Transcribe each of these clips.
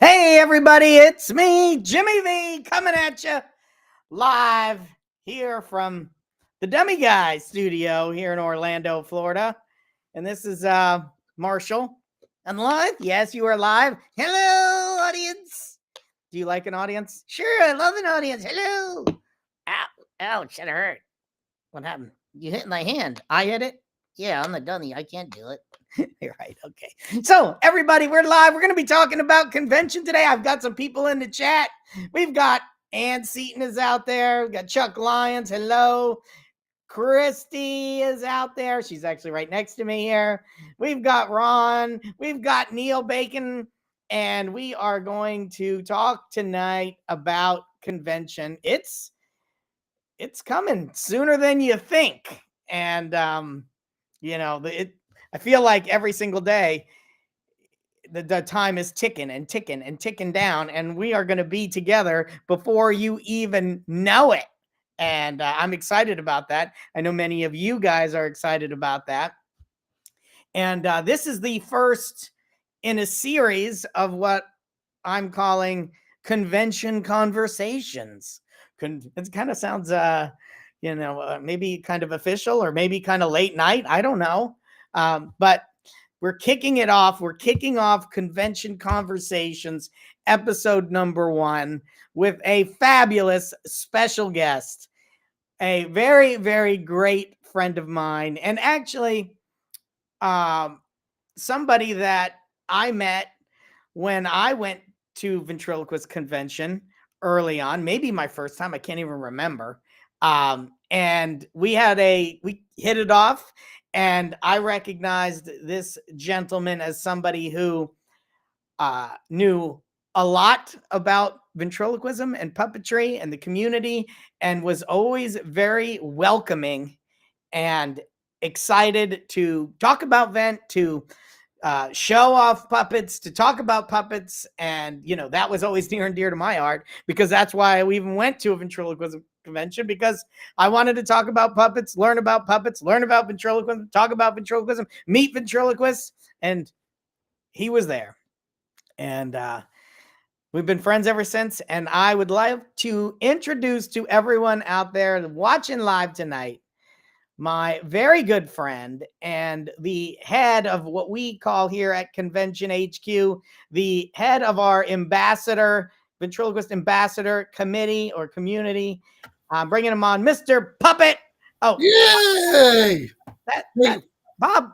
Hey everybody, it's me, Jimmy V, coming at you live here from the Dummy Guy studio here in Orlando, Florida. And this is Marshall. And live? Yes, you are live. Hello, audience. Do you like an audience? Sure, I love an audience. Hello. Ow, ouch, that hurt. What happened? You hit my hand. I hit it? Yeah, I'm a dummy. I can't do it. You're right. Okay. So, everybody, we're live. We're going to be talking about convention today. I've got some people in the chat. We've got Ann Seaton is out there. We've got Chuck Lyons. Hello. Christy is out there. She's actually right next to me here. We've got Ron. We've got Neil Bacon. And we are going to talk tonight about convention. It's coming sooner than you think. And, I feel like every single day the time is ticking and ticking and ticking down, and we are going to be together before you even know it. And I'm excited about that. I know many of you guys are excited about that. And this is the first in a series of what I'm calling convention conversations. It kind of sounds, maybe kind of official or maybe kind of late night. I don't know. But we're kicking it off. We're kicking off Convention Conversations, episode number 1, with a fabulous special guest, a very, very great friend of mine, and actually somebody that I met when I went to Ventriloquist Convention early on, maybe my first time. I can't even remember. And we hit it off. And I recognized this gentleman as somebody who knew a lot about ventriloquism and puppetry and the community, and was always very welcoming and excited to talk about Vent, to show off puppets, to talk about puppets. And, that was always near and dear to my heart, because that's why we even went to a ventriloquism convention, because I wanted to talk about puppets, learn about ventriloquism, talk about ventriloquism, meet ventriloquists. And he was there. And we've been friends ever since. And I would like to introduce to everyone out there watching live tonight my very good friend and the head of what we call here at Convention HQ, the head of our ventriloquist ambassador committee or community. I'm bringing him on, Mr. Puppet. Oh, yay! Bob,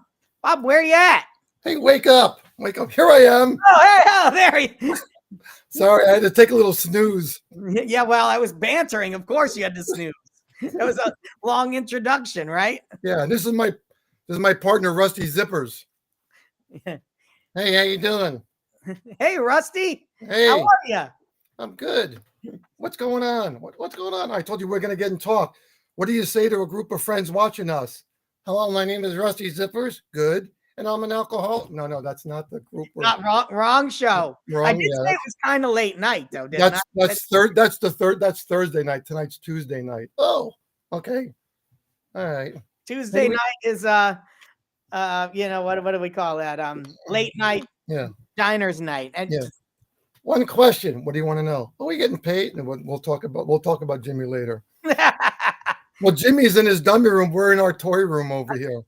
where you at? Hey, wake up! Here I am. Oh, there he. Sorry, I had to take a little snooze. Yeah, well, I was bantering. Of course, you had to snooze. It was a long introduction, right? Yeah, this is my partner, Rusty Zippers. Hey, how you doing? Hey, Rusty. Hey, how are you? I'm good. What's going on? What's going on? I told you we're going to get and talk. What do you say to a group of friends watching us? Hello, my name is Rusty Zippers. Good. And I'm an alcoholic. No, that's not the group. Not wrong show. Wrong, I did say it was kind of late night, though. That's Thursday night. Tonight's Tuesday night. Oh, okay. All right. Tuesday night is what do we call that? Late night. Yeah. Diners night. And yeah. One question. What do you want to know? Are we getting paid? And we'll talk about Jimmy later. Well, Jimmy's in his dummy room. We're in our toy room over here.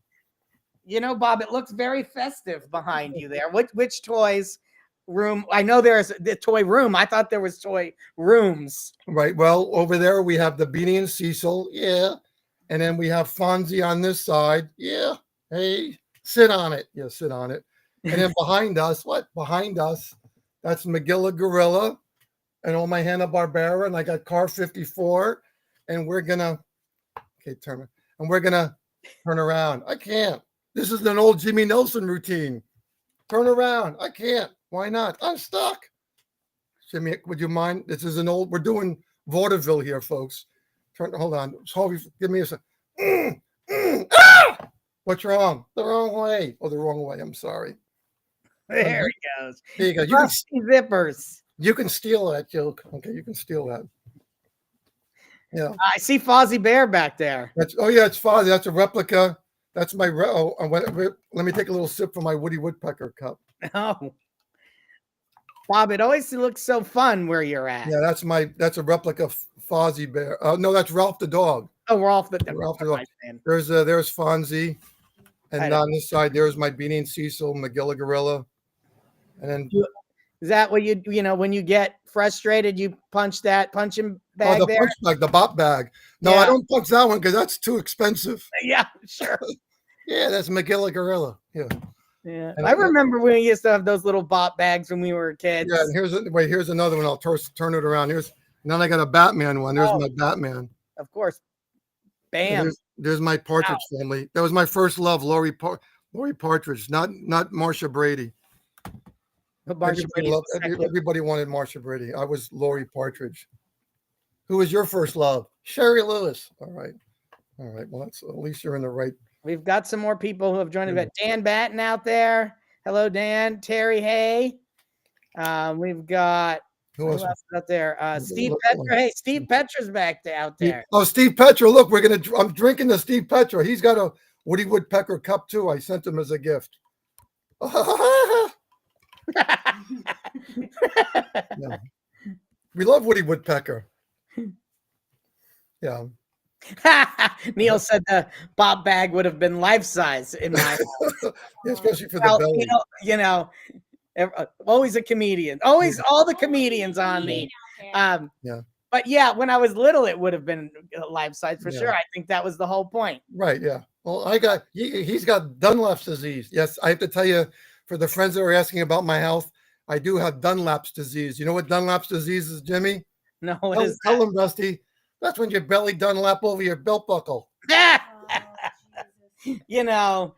Bob, it looks very festive behind you there. Which toys room? I know there's the toy room. I thought there was toy rooms. Right. Well, over there we have the Beanie and Cecil. Yeah. And then we have Fonzie on this side. Yeah. Hey, sit on it. Yeah, sit on it. And then behind us, that's Magilla Gorilla and all my Hanna-Barbera. And I got Car 54. And we're going to, turn around. I can't. This is an old Jimmy Nelson routine. Turn around. I can't. Why not? I'm stuck. Jimmy, would you mind? This is we're doing vaudeville here, folks. Hold on. Give me a second. Ah! What's wrong? The wrong way. Oh, the wrong way. I'm sorry. There he goes. There you go. Zippers. You can steal that joke. Okay, you can steal that. Yeah. I see Fozzie Bear back there. It's Fozzie. That's a replica. That's my let me take a little sip from my Woody Woodpecker cup. Oh. Bob, it always looks so fun where you're at. Yeah, that's a replica of Fozzie Bear. No, that's Ralph the dog. Oh, we're off the. Ralph the What am dog. I saying? There's Fonzie, I and don't. on this side there's my Beanie and Cecil, Magilla Gorilla, and then Is that what you know when you get frustrated, you punch that punching bag the there? punch bag, the bop bag. No, I Yeah. don't punch that one because that's too expensive. Yeah, sure. Yeah, that's Magilla Gorilla. Yeah. Yeah, And I remember when we used to have those little bop bags when we were kids. Yeah, and here's another one. I'll turn it around. And then I got a Batman one. There's Oh. my Batman. Of course. And Bam. there's my Partridge family. That was my first love, Lori Partridge, not Marsha Brady. Everybody wanted Marsha Brady. I was Lori Partridge. Who was your first love? Sherry Lewis. All right. Well, at least you're in the right. We've got some more people who have joined. We've got Dan Batten out there. Hello, Dan. Terry Hay. We've got who else out there? Steve Petra. Hey, Steve Petra's out there. Oh, Steve Petra. Look, I'm drinking the Steve Petra. He's got a Woody Woodpecker cup too. I sent him as a gift. Yeah. We love Woody Woodpecker. Yeah. Neil said the Bob bag would have been life size in my house. Yeah, especially for the belly. You know, always a comedian. Always all the comedians on me. Yeah. But yeah, when I was little, it would have been life size for sure. I think that was the whole point. Right. Yeah. Well, he's got Dunlap's disease. Yes, I have to tell you, for the friends that are asking about my health, I do have Dunlap's disease. You know what Dunlap's disease is, Jimmy? No, tell him, Rusty. That's when your belly Dunlap over your belt buckle. You know.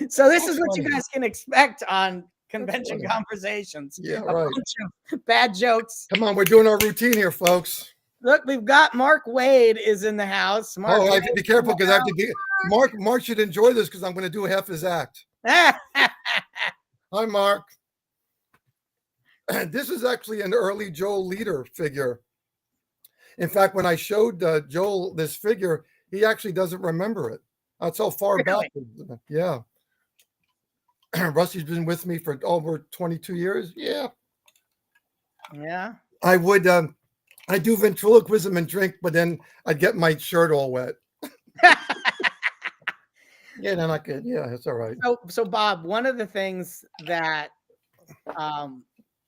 So this is what you guys can expect on convention conversations. Yeah, a right. bunch of bad jokes. Come on, we're doing our routine here, folks. Look, we've got Mark Wade is in the house. Mark I have to be careful because I have to be. Mark should enjoy this because I'm going to do half his act. Hi, Mark. This is actually an early Joel Leader figure. In fact, when I showed Joel this figure, he actually doesn't remember it. That's how far back. Yeah. Rusty's been with me for over 22 years. Yeah. Yeah. I would. I do ventriloquism and drink, but then I'd get my shirt all wet. Yeah, then I could. Yeah, it's all right. So Bob, one of the things that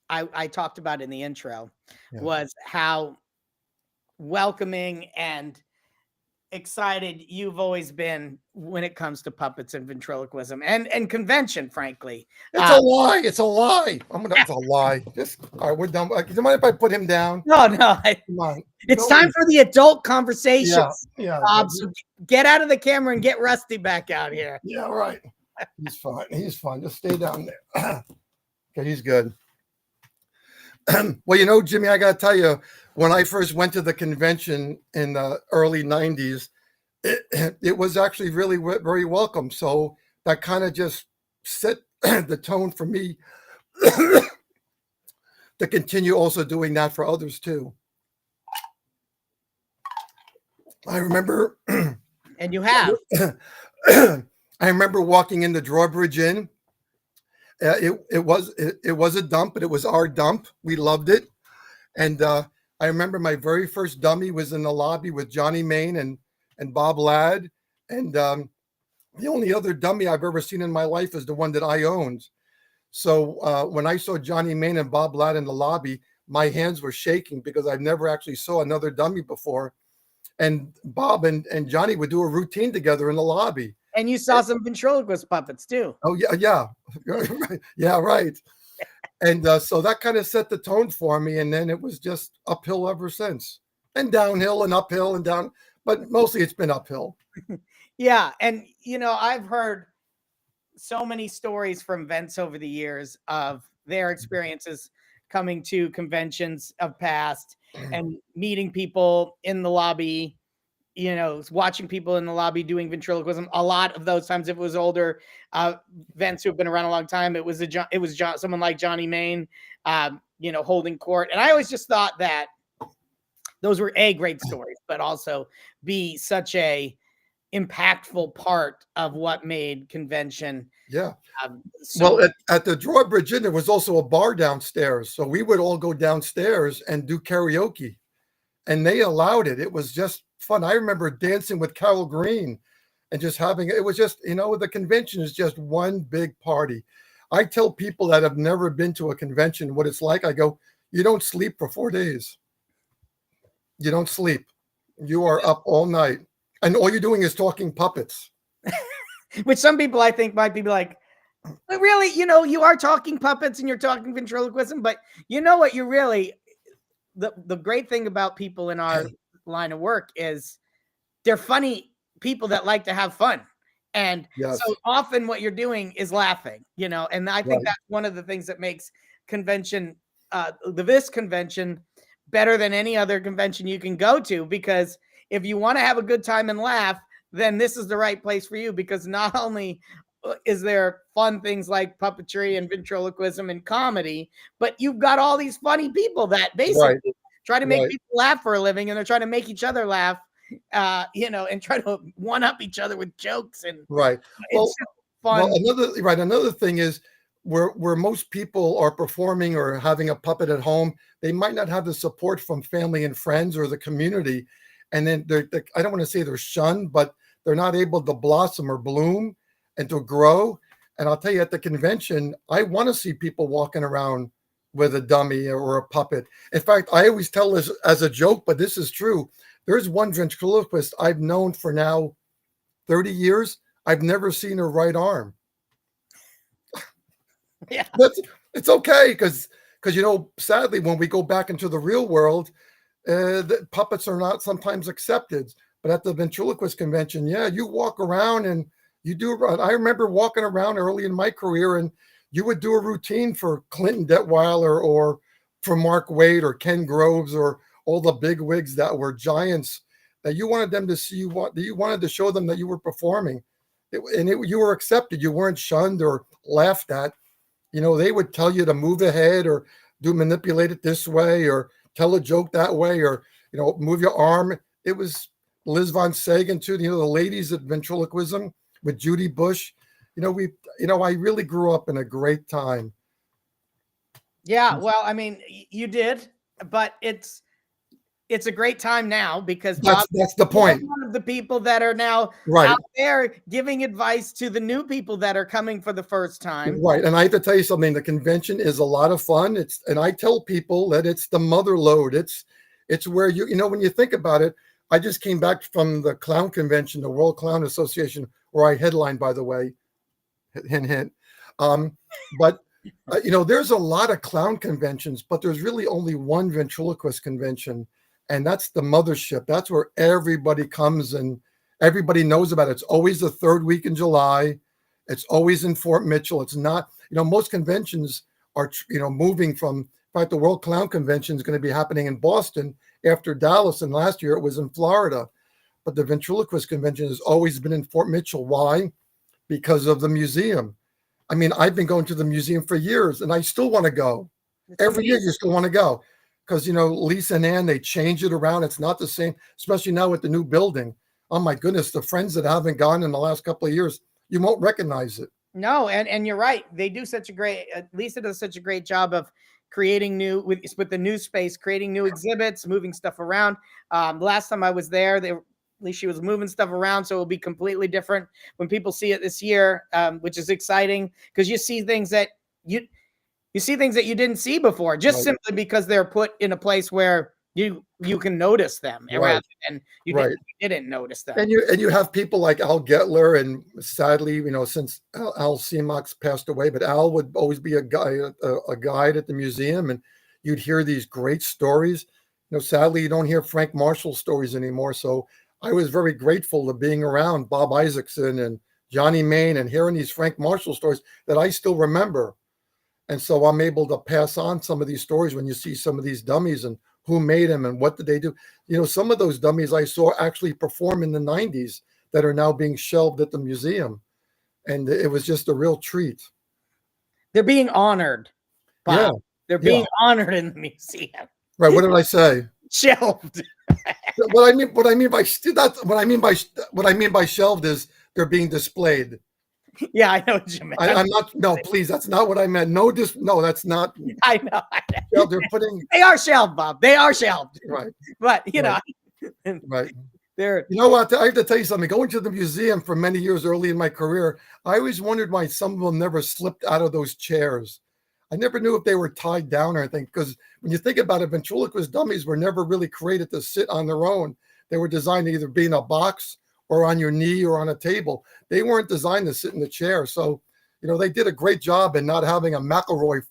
I talked about in the intro was how welcoming and excited you've always been when it comes to puppets and ventriloquism and convention, frankly. It's a lie. It's a lie. It's a lie. All right, we're done. Do you mind if I put him down? No. Come on. It's time for the adult conversations. Yeah. Bob, so get out of the camera and get Rusty back out here. Yeah, right. He's fine. He's fine. Just stay down there. Okay, he's good. Well, you know, Jimmy, I got to tell you, when I first went to the convention in the early 90s, it was actually really very welcome. So that kind of just set the tone for me to continue also doing that for others too. I remember. And you have. I remember walking in the Drawbridge Inn. It was a dump, but it was our dump. We loved it. And I remember my very first dummy was in the lobby with Johnny Main and Bob Ladd. And the only other dummy I've ever seen in my life is the one that I owned. So when I saw Johnny Main and Bob Ladd in the lobby, my hands were shaking because I've never actually saw another dummy before. And Bob and Johnny would do a routine together in the lobby. And you saw some ventriloquist puppets too. Oh, yeah. Yeah, right. And so that kind of set the tone for me. And then it was just uphill ever since. And downhill and uphill and down. But mostly it's been uphill. Yeah. And, you know, I've heard so many stories from vents over the years of their experiences coming to conventions of past and meeting people in the lobby, you know, watching people in the lobby doing ventriloquism. A lot of those times, if it was older vents who have been around a long time, it was someone like Johnny Main, you know, holding court. And I always just thought that those were great stories, but also be such a impactful part of what made convention. Yeah. So Well, at the Drawbridge Inn, there was also a bar downstairs. So we would all go downstairs and do karaoke, and they allowed it. It was just fun. I remember dancing with Carol Green and just having it was just, the convention is just one big party. I tell people that have never been to a convention what it's like. I go, you don't sleep for 4 days. You don't sleep. You are up all night. And all you're doing is talking puppets. which some people I think might be like, but really, you are talking puppets and you're talking ventriloquism, but you know what? The great thing about people in our line of work is they're funny people that like to have fun. And Yes. so often what you're doing is laughing, and I think Right. that's one of the things that makes convention, this convention better than any other convention you can go to, because if you want to have a good time and laugh, then this is the right place for you, because not only is there fun things like puppetry and ventriloquism and comedy, but you've got all these funny people that basically Right. try to make Right. people laugh for a living, and they're trying to make each other laugh, and try to one up each other with jokes, and Right. Well, it's just fun. another thing is where most people are performing or having a puppet at home, they might not have the support from family and friends or the community, and then I don't want to say they're shunned, but they're not able to blossom or bloom and to grow. And I'll tell you, at the convention, I want to see people walking around with a dummy or a puppet. In fact, I always tell this as a joke, but this is true. There's one ventriloquist I've known for now 30 years. I've never seen her right arm. Yeah. It's okay because sadly, when we go back into the real world, the puppets are not sometimes accepted. But at the ventriloquist convention, yeah, you walk around and you do. I remember walking around early in my career, and you would do a routine for Clinton Detweiler or for Mark Waid or Ken Groves or all the big wigs that were giants that you wanted them to see you wanted to show them that you were performing. You were accepted. You weren't shunned or laughed at. They would tell you to move ahead or manipulate it this way or tell a joke that way or, move your arm. It was Liz Von Sagan too, the ladies at ventriloquism with Judy Bush. I really grew up in a great time. Yeah, well, I mean, you did, but it's a great time now because That's the point. One of the people that are now Right. out there giving advice to the new people that are coming for the first time. Right. And I have to tell you something, the convention is a lot of fun. And I tell people that it's the mother lode. It's where when you think about it, I just came back from the clown convention, the World Clown Association, where I headlined, by the way, hint, hint. But there's a lot of clown conventions, but there's really only one ventriloquist convention. And that's the mothership. That's where everybody comes and everybody knows about it. It's always the third week in July. It's always in Fort Mitchell. It's not, most conventions are, moving from, in fact, the World Clown Convention is going to be happening in Boston after Dallas. And last year it was in Florida. But the ventriloquist convention has always been in Fort Mitchell. Why? Because of the museum. I mean, I've been going to the museum for years and I still want to go. Every year you still want to go. Because, Lisa and Ann, they change it around. It's not the same, especially now with the new building. Oh, my goodness. The friends that haven't gone in the last couple of years, you won't recognize it. No, and you're right. They do Lisa does such a great job of creating with the new space, creating new exhibits, moving stuff around. The last time I was there, at least she was moving stuff around, so it will be completely different when people see it this year, which is exciting because you see things that you didn't see before, just Right. simply because they're put in a place where you can notice them, Right. rather than you Right. didn't notice them. And you have people like Al Getler, and sadly, since Al Seamox passed away, but Al would always be a guide at the museum, and you'd hear these great stories. Sadly, you don't hear Frank Marshall stories anymore. So I was very grateful to being around Bob Isaacson and Johnny Main and hearing these Frank Marshall stories that I still remember. And so I'm able to pass on some of these stories when you see some of these dummies and who made them and what did they do. Some of those dummies I saw actually perform in the 90s that are now being shelved at the museum. And it was just a real treat. They're being honored. Bob. Yeah. They're being honored in the museum. Right. What did I say? Shelved. what I mean by that's what I mean by shelved is they're being displayed. Yeah, I know what you meant. I'm not. No, please, that's not what I meant. No, no, that's not. I know. Yeah, they're putting They are shelved, Bob. They are shelved. right, But you know, right. they're You know what? I have to tell you something. Going to the museum for many years early in my career, I always wondered why some of them never slipped out of those chairs. I never knew if they were tied down or anything. Because when you think about it, ventriloquist dummies were never really created to sit on their own. They were designed to either be in a box or on your knee or on a table. They weren't designed to sit in the chair. So, they did a great job in not having a McElroy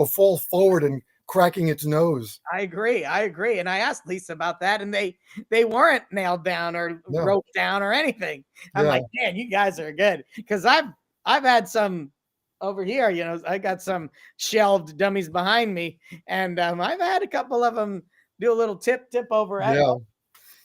fall forward and cracking its nose. I agree. And I asked Lisa about that, and they weren't nailed down or Yeah. roped down or anything. I'm Yeah. like, man, you guys are good. Because I've had some over here, I got some shelved dummies behind me, and I've had a couple of them do a little tip over. Yeah.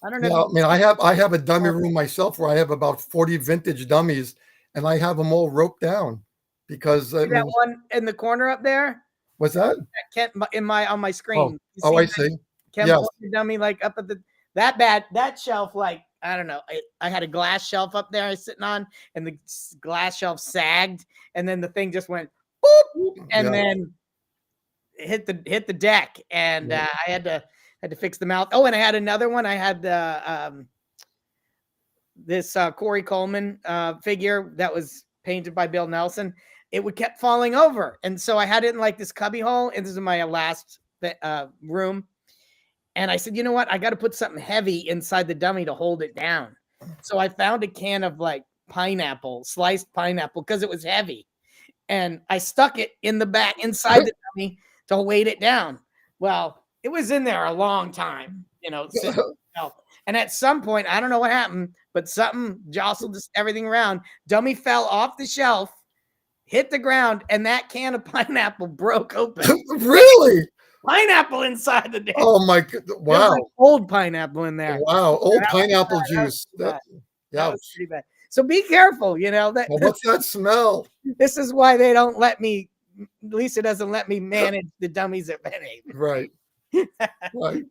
I don't know. Yeah, I mean, I have a dummy room myself where I have about 40 vintage dummies, and I have them all roped down because See that one in the corner up there? what's that? Kent on my screen. Oh, I see. Kent Yes. dummy like up at that shelf. Like I don't know. I had a glass shelf up there I was sitting on, and the glass shelf sagged, and then the thing just went boop, and then hit the deck, and I had to fix the mouth. Oh, and I had another one. I had this Corey Coleman figure that was painted by Bill Nelson. It would kept falling over, and so I had it in like this cubby hole, and this is my last room. And I said, you know what? I got to put something heavy inside the dummy to hold it down. So I found a can of like sliced pineapple, because it was heavy, and I stuck it in the back inside the dummy to weight it down. Well, it was in there a long time, and at some point, I don't know what happened, but something jostled everything around. Dummy fell off the shelf, hit the ground, and that can of pineapple broke open. Really? Pineapple inside the damn. Oh my god! Wow. Like old pineapple in there. Wow. Old pineapple juice. That was pretty bad. So be careful. Well, what's that smell? This is why they don't let me. Lisa doesn't let me manage the dummies at Benny. Right. Right.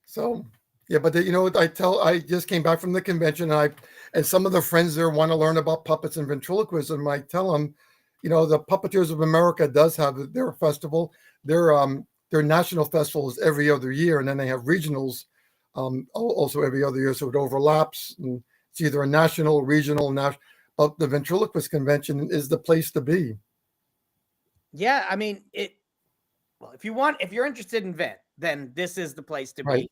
So yeah, but I just came back from the convention, and some of the friends there want to learn about puppets and ventriloquism. I tell them, the Puppeteers of America does have their festival. Their national festival is every other year, and then they have regionals also every other year, so it overlaps. And it's either a national, regional, national. But the ventriloquist convention is the place to be. Yeah, I mean it. Well, if you're interested in Vent, then this is the place to Right. be.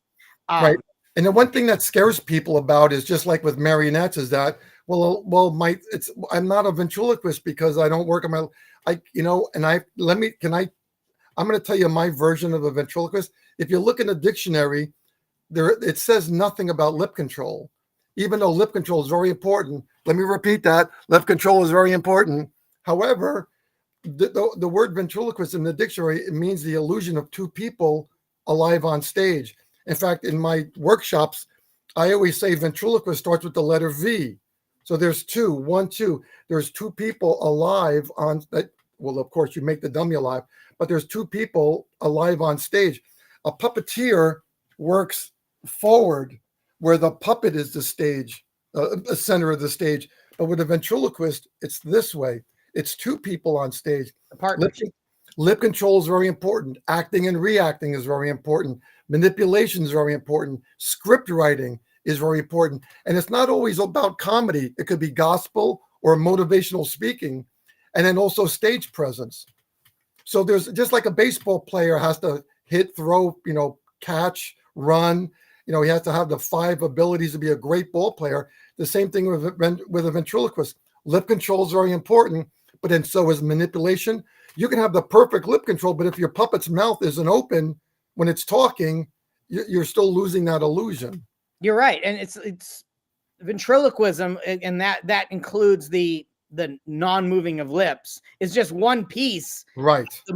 Right. And the one thing that scares people about is just like with marionettes is that, I'm not a ventriloquist because I don't work on I'm going to tell you my version of a ventriloquist. If you look in the dictionary, it says nothing about lip control, even though lip control is very important. Let me repeat that. Lip control is very important. However, the word ventriloquist in the dictionary, it means the illusion of two people alive on stage. In fact, in my workshops, I always say ventriloquist starts with the letter V. So there's two. There's two people alive on that. Well, of course, you make the dummy alive, but there's two people alive on stage. A puppeteer works forward where the puppet is the stage, the center of the stage. But with a ventriloquist, it's this way. It's two people on stage. Lip control is very important. Acting and reacting is very important. Manipulation is very important. Script writing is very important. And it's not always about comedy. It could be gospel or motivational speaking. And then also stage presence. So there's just like a baseball player has to hit, throw, catch, run. He has to have the 5 abilities to be a great ball player. The same thing with a ventriloquist. Lip control is very important, but then so is manipulation. You can have the perfect lip control, but if your puppet's mouth isn't open when it's talking, you're still losing that illusion. You're right, and it's ventriloquism, and that includes the non-moving of lips. Is just one piece. Right. The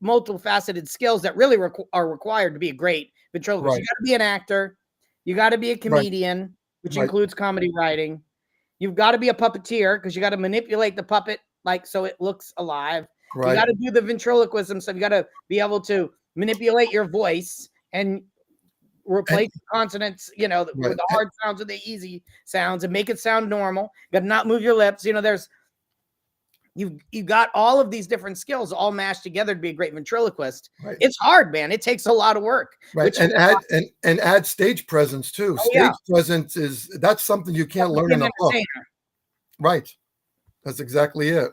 multifaceted skills that really are required to be a great ventriloquist. Right. You got to be an actor. You got to be a comedian, which includes comedy writing. You've got to be a puppeteer because you got to manipulate the puppet so it looks alive. Right. You got to do the ventriloquism, so you got to be able to manipulate your voice, and replace consonants, you know, Right. with the hard sounds with the easy sounds and make it sound normal. You got to not move your lips. You know, there's you got all of these different skills all mashed together to be a great ventriloquist. Right. It's hard, man. It takes a lot of work. Right. Which And add stage presence too. oh yeah, Stage presence that's something you can't learn in a book. Right. That's exactly it.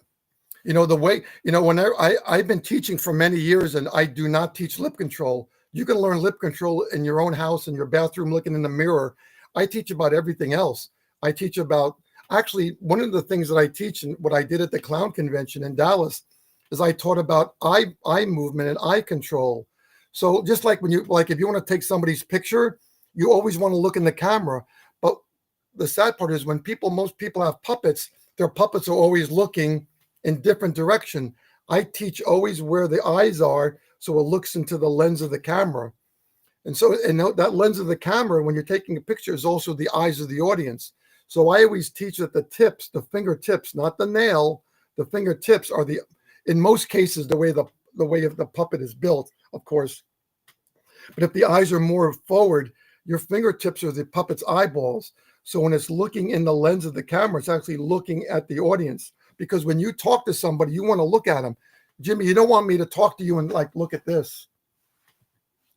You know, the way, you know, whenever I've been teaching for many years and I do not teach lip control. You can learn lip control in your own house, in your bathroom, looking in the mirror. I teach about everything else. I teach about, actually, one of the things that I teach and what I did at the clown convention in Dallas is I taught about eye movement and eye control. So just like when if you want to take somebody's picture, you always want to look in the camera. But the sad part is when most people have puppets, their puppets are always looking in different direction. I teach always where the eyes are, so it looks into the lens of the camera. And so, and that lens of the camera, when you're taking a picture, is also the eyes of the audience. So I always teach that the tips, the fingertips, not the nail, the fingertips are in most cases, the way of the puppet is built, of course. But if the eyes are more forward, your fingertips are the puppet's eyeballs. So when it's looking in the lens of the camera, it's actually looking at the audience. Because when you talk to somebody, you want to look at them. Jimmy, you don't want me to talk to you and like, look at this.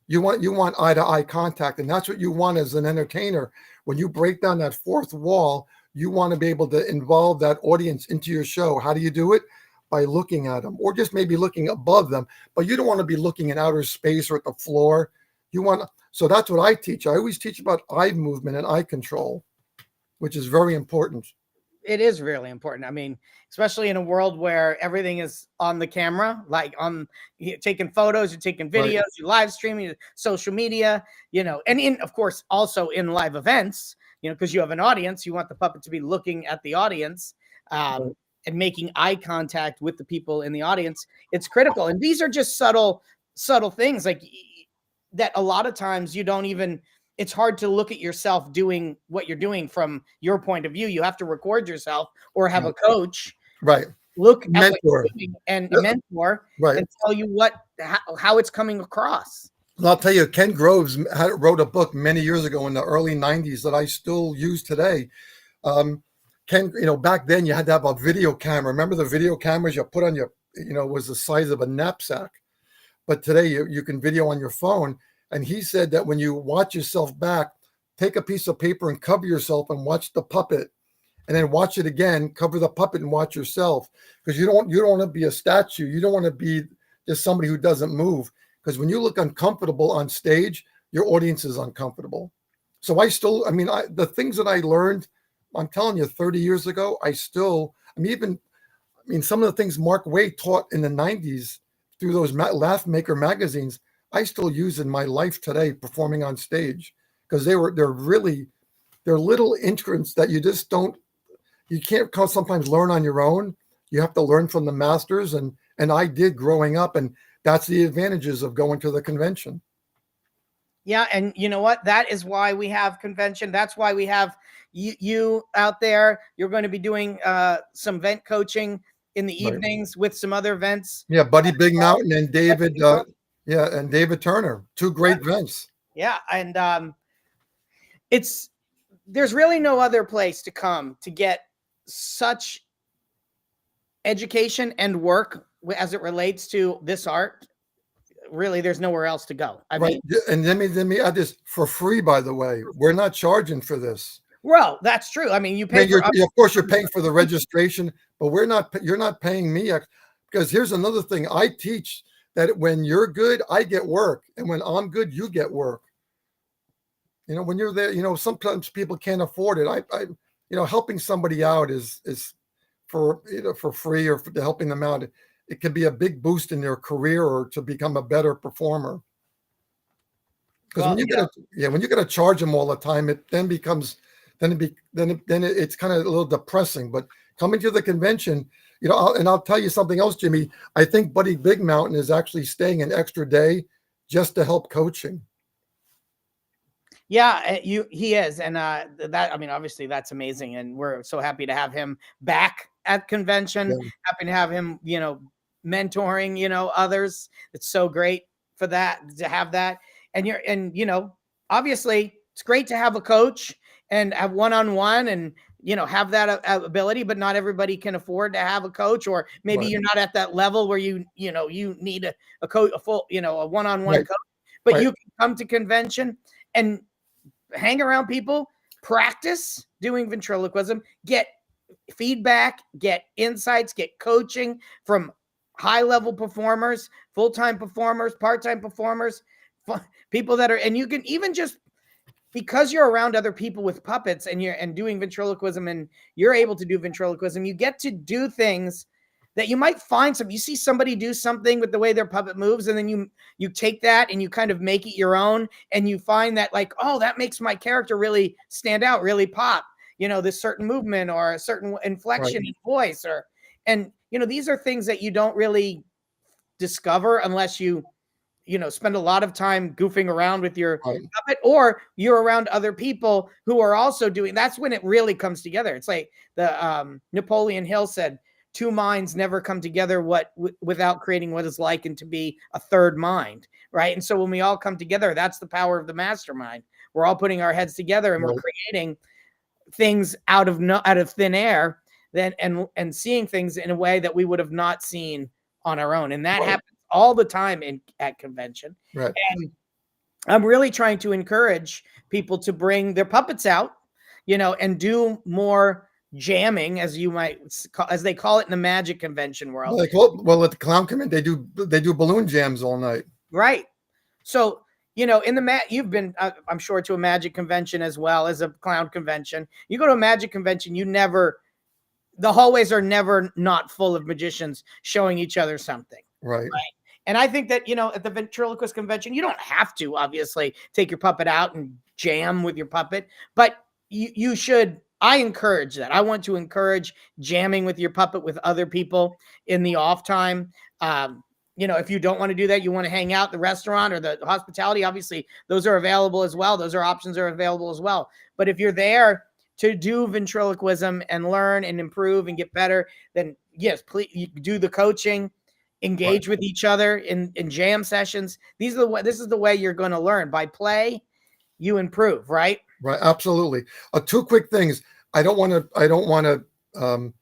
You want eye to eye contact. And that's what you want as an entertainer. When you break down that fourth wall, you want to be able to involve that audience into your show. How do you do it? By looking at them, or just maybe looking above them. But you don't want to be looking in outer space or at the floor. So that's what I teach. I always teach about eye movement and eye control, which is very important. It is really important. I mean, especially in a world where everything is on the camera, like you're taking photos, you're taking videos, right. You're live streaming, social media, you know, and of course, also in live events, you know, because you have an audience, you want the puppet to be looking at the audience right. And making eye contact with the people in the audience. It's critical. And these are just subtle things like that. A lot of times you don't even, it's hard to look at yourself doing what you're doing from your point of view. You have to record yourself or have a coach, right? Look at mentor. what you're doing and a mentor, right? And tell you how it's coming across. And I'll tell you, Ken Groves wrote a book many years ago in the early '90s that I still use today. Ken, you know, back then you had to have a video camera. Remember the video cameras you put on your, you know, was the size of a knapsack. But today you can video on your phone. And he said that when you watch yourself back, take a piece of paper and cover yourself and watch the puppet, and then watch it again, cover the puppet and watch yourself. Because you don't want to be a statue. You don't want to be just somebody who doesn't move. Because when you look uncomfortable on stage, your audience is uncomfortable. So the things that I learned, I'm telling you, 30 years ago, some of the things Mark Waid taught in the 90s through those Laugh Maker magazines, I still use in my life today performing on stage, because they're little increments that you can't sometimes learn on your own. You have to learn from the masters, and I did growing up, and that's the advantages of going to the convention. Yeah, and you know what? That is why we have convention. That's why we have you out there. You're going to be doing some event coaching in the evenings with some other events. Yeah, Buddy Big Mountain and David. And David Turner, two great events. Yeah, and there's really no other place to come to get such education and work as it relates to this art. Really, there's nowhere else to go. I mean, and let me add this for free. By the way, we're not charging for this. Well, that's true. I mean, you pay. Of course, you're paying for the registration, but you're not paying me, because here's another thing. I teach that when you're good, I get work, and when I'm good, you get work. You know, when you're there, you know, sometimes people can't afford it. Helping somebody out is for free or for helping them out. It can be a big boost in their career or to become a better performer. Because when you got to charge them all the time, it then becomes it's kind of a little depressing. But coming to the convention, you know, I'll tell you something else, Jimmy. I think Buddy Big Mountain is actually staying an extra day just to help coaching. Yeah, he is, and obviously that's amazing, and we're so happy to have him back at convention. Yeah. Happy to have him, you know, mentoring, you know, others. It's so great for that to have that, and obviously it's great to have a coach and have one-on-one and have that ability, but not everybody can afford to have a coach, or maybe Right. you're not at that level where you need a coach, a full, a one-on-one Right. coach, but Right. you can come to convention and hang around people, practice doing ventriloquism, get feedback, get insights, get coaching from high level performers, full-time performers, part-time performers, people that are, and you can even just, because you're around other people with puppets and you're doing ventriloquism, and you're able to do ventriloquism, you get to do things that you might find you see somebody do something with the way their puppet moves, and then you take that and you kind of make it your own, and you find that, like, oh, that makes my character really stand out, really pop, this certain movement or a certain Right. inflection in voice, and these are things that you don't really discover unless you spend a lot of time goofing around with your Right. puppet, or you're around other people who are also doing. That's when it really comes together. It's like the Napoleon Hill said, two minds never come together without creating what is likened to be a third mind, right? And so when we all come together, that's the power of the mastermind. We're all putting our heads together and we're Right. creating things out of thin air, then and seeing things in a way that we would have not seen on our own. And that Right. happens all the time at convention. Right. And I'm really trying to encourage people to bring their puppets out, and do more jamming, as they call it in the magic convention world. Well, at the clown convention, they do balloon jams all night. Right. So, in the you've been, I'm sure, to a magic convention as well as a clown convention. You go to a magic convention, the hallways are never not full of magicians showing each other something. Right. Right. And I think that, at the ventriloquist convention, you don't have to obviously take your puppet out and jam with your puppet, but you should. I encourage that. I want to encourage jamming with your puppet with other people in the off time. If you don't want to do that, you want to hang out the restaurant or the hospitality, obviously those are available as well. Those are options are available as well. But if you're there to do ventriloquism and learn and improve and get better, then yes, please, you do the coaching, engage with each other in jam sessions. This is the way you're going to learn. By play, you improve, right? Right. Absolutely. Two quick things. I don't want to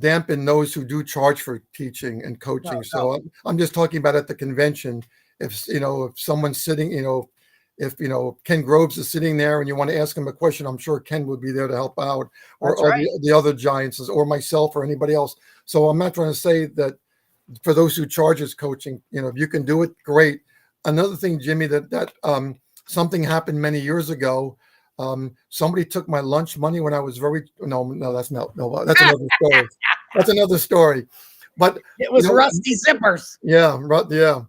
dampen those who do charge for teaching and coaching. No. So I'm just talking about at the convention. If someone's sitting, if Ken Groves is sitting there and you want to ask him a question, I'm sure Ken would be there to help out, or the other giants, or myself, or anybody else. So I'm not trying to say that for those who charges coaching, if you can do it, great. Another thing, Jimmy, that something happened many years ago. Somebody took my lunch money when I was that's another story. That's another story. But it was rusty zippers. Yeah, right. Yeah.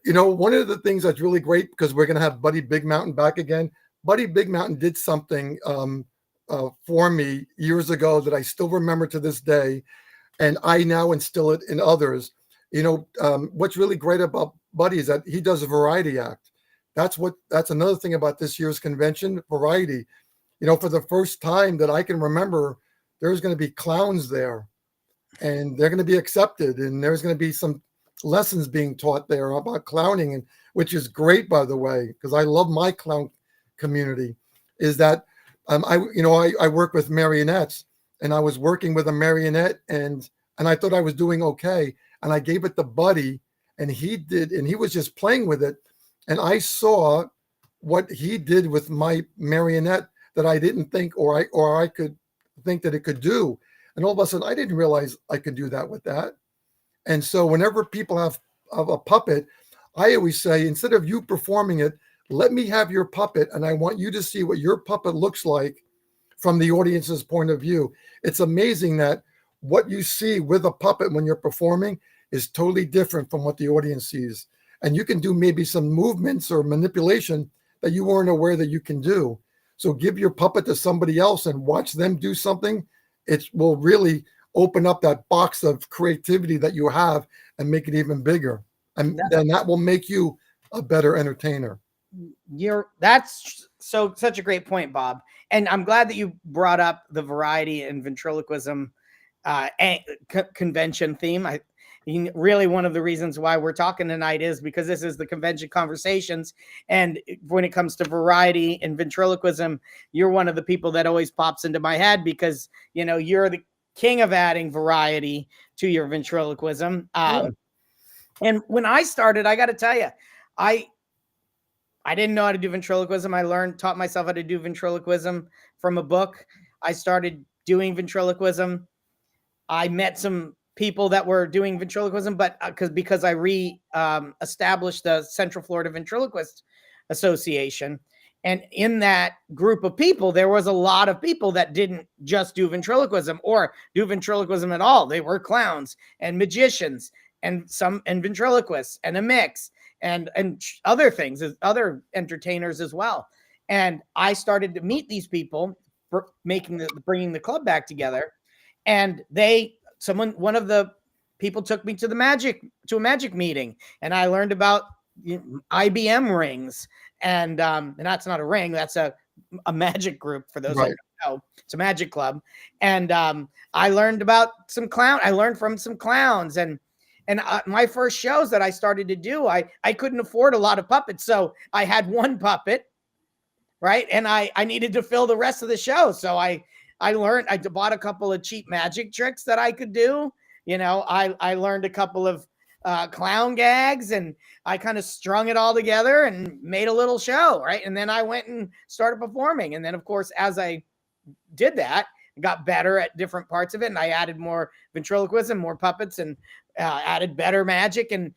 One of the things that's really great, because we're going to have Buddy Big Mountain back again. Buddy Big Mountain did something for me years ago that I still remember to this day, and I now instill it in others. What's really great about Buddy is that he does a variety act. That's another thing about this year's convention, variety. For the first time that I can remember, there's going to be clowns there, and they're going to be accepted, and there's going to be some lessons being taught there about clowning, and which is great, by the way, because I love my clown community. Is that I work with marionettes, and I was working with a marionette, and I thought I was doing okay, and I gave it to Buddy, and he was just playing with it, and I saw what he did with my marionette that I didn't think, or I could think that it could do, and all of a sudden I didn't realize I could do that with that. And so whenever people have a puppet, I always say, instead of you performing it, let me have your puppet, and I want you to see what your puppet looks like from the audience's point of view. It's amazing that what you see with a puppet when you're performing is totally different from what the audience sees. And you can do maybe some movements or manipulation that you weren't aware that you can do. So give your puppet to somebody else and watch them do something. It will really open up that box of creativity that you have and make it even bigger. And then that will make you a better entertainer. That's such a great point, Bob. And I'm glad that you brought up the variety and ventriloquism convention theme. really one of the reasons why we're talking tonight is because this is the convention conversations. And when it comes to variety and ventriloquism, you're one of the people that always pops into my head because, you know, you're the king of adding variety to your ventriloquism. And when I started, I got to tell you, I didn't know how to do ventriloquism. Taught myself how to do ventriloquism from a book. I started doing ventriloquism. I met some people that were doing ventriloquism, but because I established the Central Florida Ventriloquist Association. And in that group of people, there was a lot of people that didn't just do ventriloquism or do ventriloquism at all. They were clowns and magicians and ventriloquists and a mix and other things, other entertainers as well. And I started to meet these people for bringing the club back together. And one of the people took me to a magic meeting, and I learned about IBM rings. And that's not a ring, that's a magic group for those that don't know. It's a magic club. And I learned about I learned from some clowns, and my first shows that I started to do, I couldn't afford a lot of puppets. So I had one puppet, right? And I needed to fill the rest of the show. So I bought a couple of cheap magic tricks that I could do. You know, I learned a couple of clown gags, and I kind of strung it all together and made a little show, right? And then I went and started performing. And then, of course, as I did that, I got better at different parts of it, and I added more ventriloquism, more puppets, and added better magic. And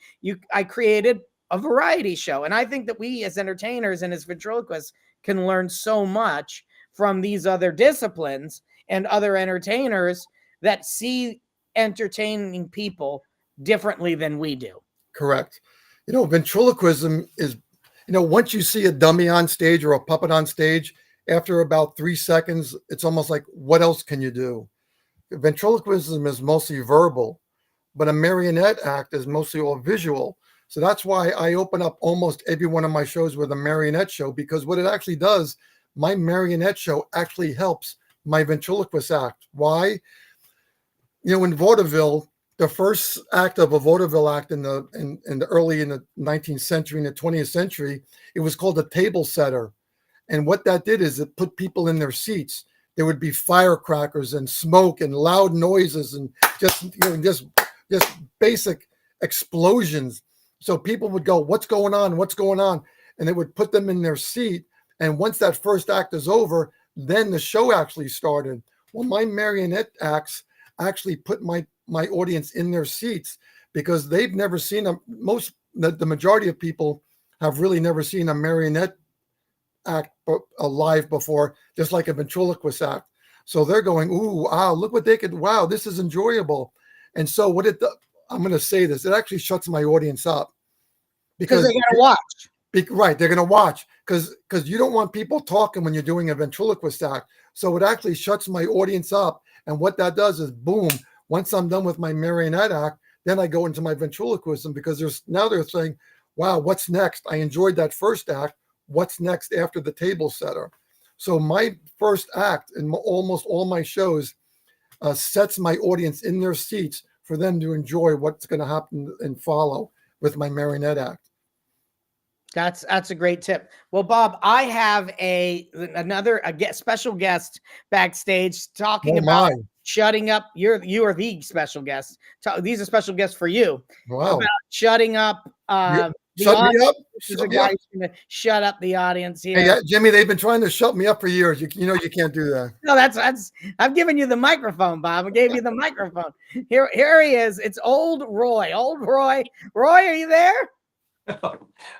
I created a variety show. And I think that we as entertainers and as ventriloquists can learn so much from these other disciplines and other entertainers that see entertaining people differently than we do. Correct. You know, ventriloquism is, you know, once you see a dummy on stage or a puppet on stage, after about 3 seconds, it's almost like, what else can you do? Ventriloquism is mostly verbal, but a marionette act is mostly all visual. So that's why I open up almost every one of my shows with a marionette show, because what it actually does, my marionette show actually helps my ventriloquist act. Why? You know, in vaudeville, the first act of a vaudeville act in the early in the 19th century, in the 20th century, it was called a table setter. And what that did is it put people in their seats. There would be firecrackers and smoke and loud noises and just basic explosions. So people would go, what's going on? What's going on? And it would put them in their seat. And once that first act is over, then the show actually started. Well, my marionette acts actually put my audience in their seats, because they've never seen the majority of people have really never seen a marionette act live before, just like a ventriloquist act. So they're going, ooh, wow, look what they could, wow, this is enjoyable. And so I'm going to say this, it actually shuts my audience up. Because they got to watch. Right, they're going to watch, because you don't want people talking when you're doing a ventriloquist act. So it actually shuts my audience up. And what that does is, boom, once I'm done with my marionette act, then I go into my ventriloquism, because they're saying, wow, what's next? I enjoyed that first act. What's next after the table setter? So my first act in almost all my shows sets my audience in their seats for them to enjoy what's going to happen and follow with my marionette act. That's a great tip. Well, Bob, I have another special guest backstage talking about shutting up. You are the special guest. These are special guests for you. Wow. About shutting up. Shut me up. Shut up the audience here. Hey, Jimmy, they've been trying to shut me up for years. You know you can't do that. No, that's I've given you the microphone, Bob. I gave you the microphone. Here he is. It's old Roy. Old Roy. Roy, are you there?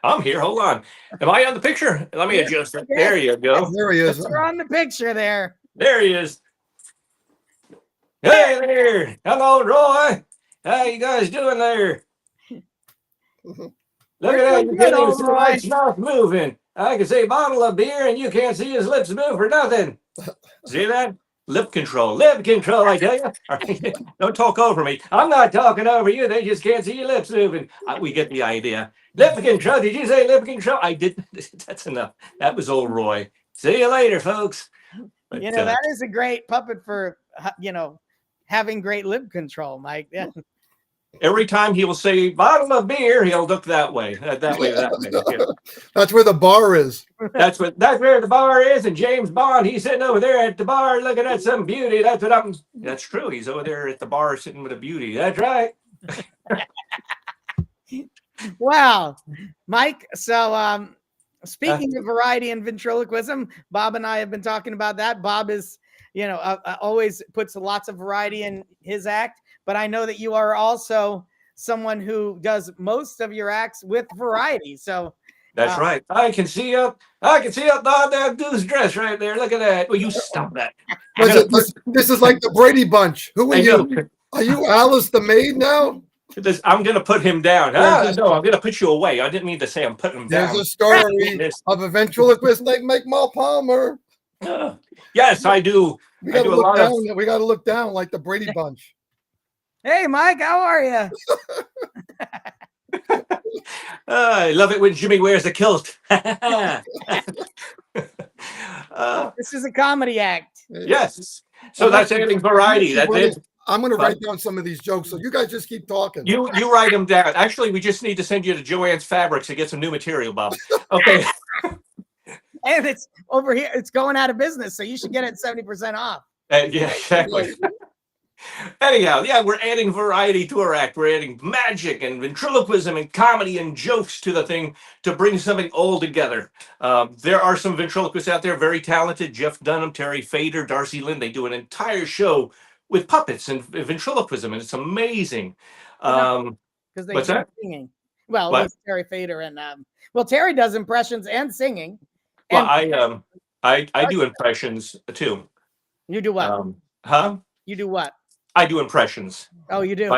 I'm here. Hold on. Am I on the picture? Let me adjust it. There you go. There he is. You're on the picture there. There he is. Hey there. Hello, Roy. How you guys doing there? Look at that. You can't even see my mouth moving. I can say bottle of beer and you can't see his lips move for nothing. See that? Lip control, I tell you. All right. Don't talk over me. I'm not talking over you. They just can't see your lips moving. We get the idea. Lip control. Did you say lip control? I didn't. That's enough. That was old Roy. See you later, folks. But, that is a great puppet for, having great lip control, Mike. Yeah. Every time he will say bottle of beer, he'll look that way, that way, that way. Yeah. That's where the bar is. That's where the bar is, and James Bond, he's sitting over there at the bar looking at some beauty. That's true. He's over there at the bar sitting with a beauty. That's right. Wow, Mike. So, speaking of variety and ventriloquism, Bob and I have been talking about that. Bob is, always puts lots of variety in his act, but I know that you are also someone who does most of your acts with variety. So That's right. I can see up that dude's dress right there. Look at that. Will you stop that? This is like the Brady Bunch. Who are you? Are you Alice the maid now? I'm going to put him down. No, I'm going to put you away. I didn't mean to say I'm putting him down. There's a story of a ventriloquist named Mike Palmer. Yes, I do. We got to look down. We got to look down like the Brady Bunch. Hey, Mike, how are you? I love it when Jimmy wears the kilt. This is a comedy act. Yes. So that's adding variety. That's it. I'm going to write down some of these jokes, so you guys just keep talking. You write them down. Actually, we just need to send you to Joann's Fabrics to get some new material, Bob. Okay. And it's over here. It's going out of business, so you should get it 70% off. Yeah, exactly. Anyhow, yeah, we're adding variety to our act. We're adding magic and ventriloquism and comedy and jokes to the thing to bring something all together. There are some ventriloquists out there, very talented. Jeff Dunham, Terry Fader, Darcy Lynn. They do an entire show with puppets and ventriloquism, and it's amazing. Because they what's do that? Singing. Well, it was Terry Fader and Terry does impressions and singing. Well, I do impressions too. You do what? You do what? I do impressions. Oh, you do.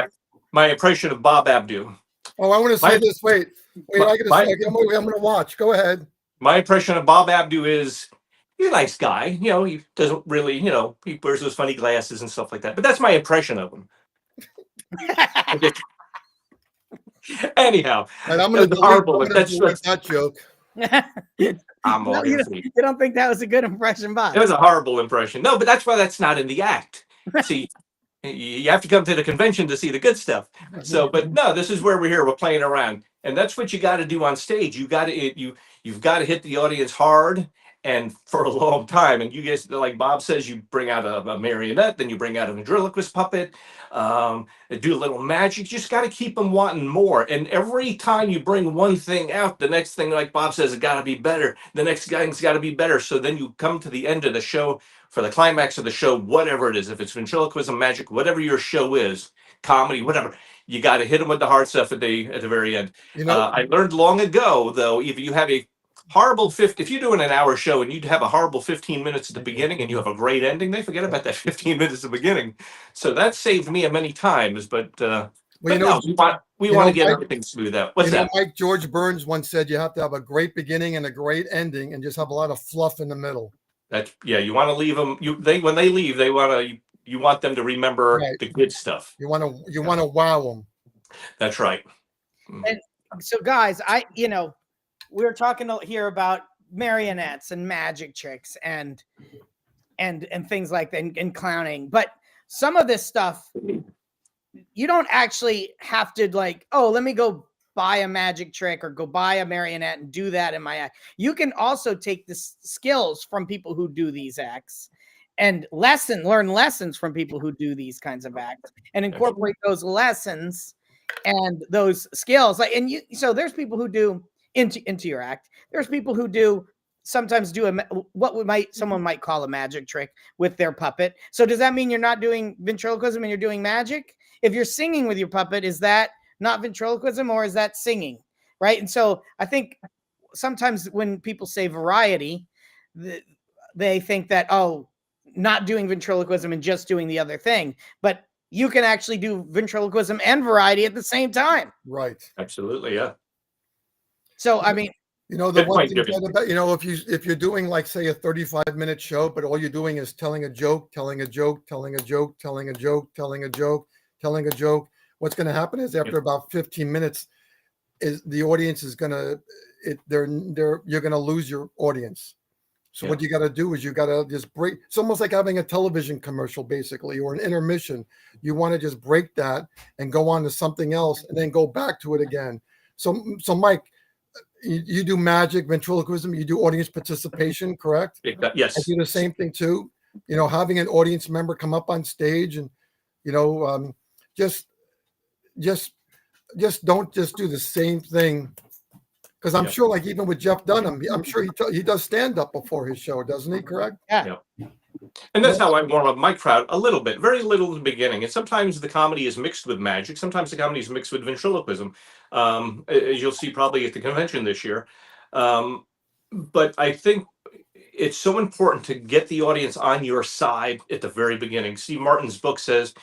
My impression of Bob Abdu. Oh, I want to say this. Wait. I got to say. I'm going to watch. Go ahead. My impression of Bob Abdu is he's a nice guy. He doesn't really. He wears those funny glasses and stuff like that. But that's my impression of him. Anyhow, and I'm going to horrible. That's that joke. You don't think that was a good impression, Bob? It was a horrible impression. No, but that's why that's not in the act. See, you have to come to the convention to see the good stuff. So, but no, this is where we're here. We're playing around, and that's what you got to do on stage. You've got to hit the audience hard and for a long time. And you guys, like Bob says, you bring out a marionette, then you bring out a ventriloquist puppet, do a little magic. You just got to keep them wanting more. And every time you bring one thing out, the next thing, like Bob says, it got to be better. The next thing's got to be better. So then you come to the end of the show, for the climax of the show, whatever it is, if it's ventriloquism, magic, whatever your show is, comedy, whatever, you got to hit them with the hard stuff at the very end. I learned long ago, though, if you have a horrible if you're doing an hour show and you'd have a horrible 15 minutes at the beginning and you have a great ending, they forget about that 15 minutes at the beginning. So that saved me many times. But we want to get everything smooth out. What's that? Mike George Burns once said you have to have a great beginning and a great ending and just have a lot of fluff in the middle. You want to leave them. When they leave, you want them to remember the good stuff. You want to wow them. That's right. And so, guys, we're talking here about marionettes and magic tricks and things like that and clowning. But some of this stuff, you don't actually have to let me go buy a magic trick or go buy a marionette and do that in my act. You can also take the skills from people who do these acts and learn lessons from people who do these kinds of acts and incorporate those lessons and those skills. So there's people who do into your act. There's people who sometimes do someone might call a magic trick with their puppet. So does that mean you're not doing ventriloquism and you're doing magic? If you're singing with your puppet, is that not ventriloquism or is that singing? Right. And so I think sometimes when people say variety, they think that, not doing ventriloquism and just doing the other thing, but you can actually do ventriloquism and variety at the same time. Right. Absolutely. Yeah. So, I mean, the one thing about, if you're doing say a 35-minute show, but all you're doing is telling a joke, what's going to happen is after about 15 minutes, is the audience is going to, you're going to lose your audience. So Yeah. what you got to do is you got to just break. It's almost like having a television commercial, basically, or an intermission. You want to just break that and go on to something else, and then go back to it again. So Mike, you do magic, ventriloquism. You do audience participation, correct? I Yes. do the same thing too. You know, having an audience member come up on stage and, you know, just don't just do the same thing. Because I'm Yeah. sure, like even with Jeff Dunham, I'm sure he does stand up before his show, doesn't he? Correct? Yeah. And that's how I warm up my crowd a little bit, very little in the beginning. And sometimes the comedy is mixed with magic. Sometimes the comedy is mixed with ventriloquism, as you'll see probably at the convention this year. But I think it's so important to get the audience on your side at the very beginning. Steve Martin's book says,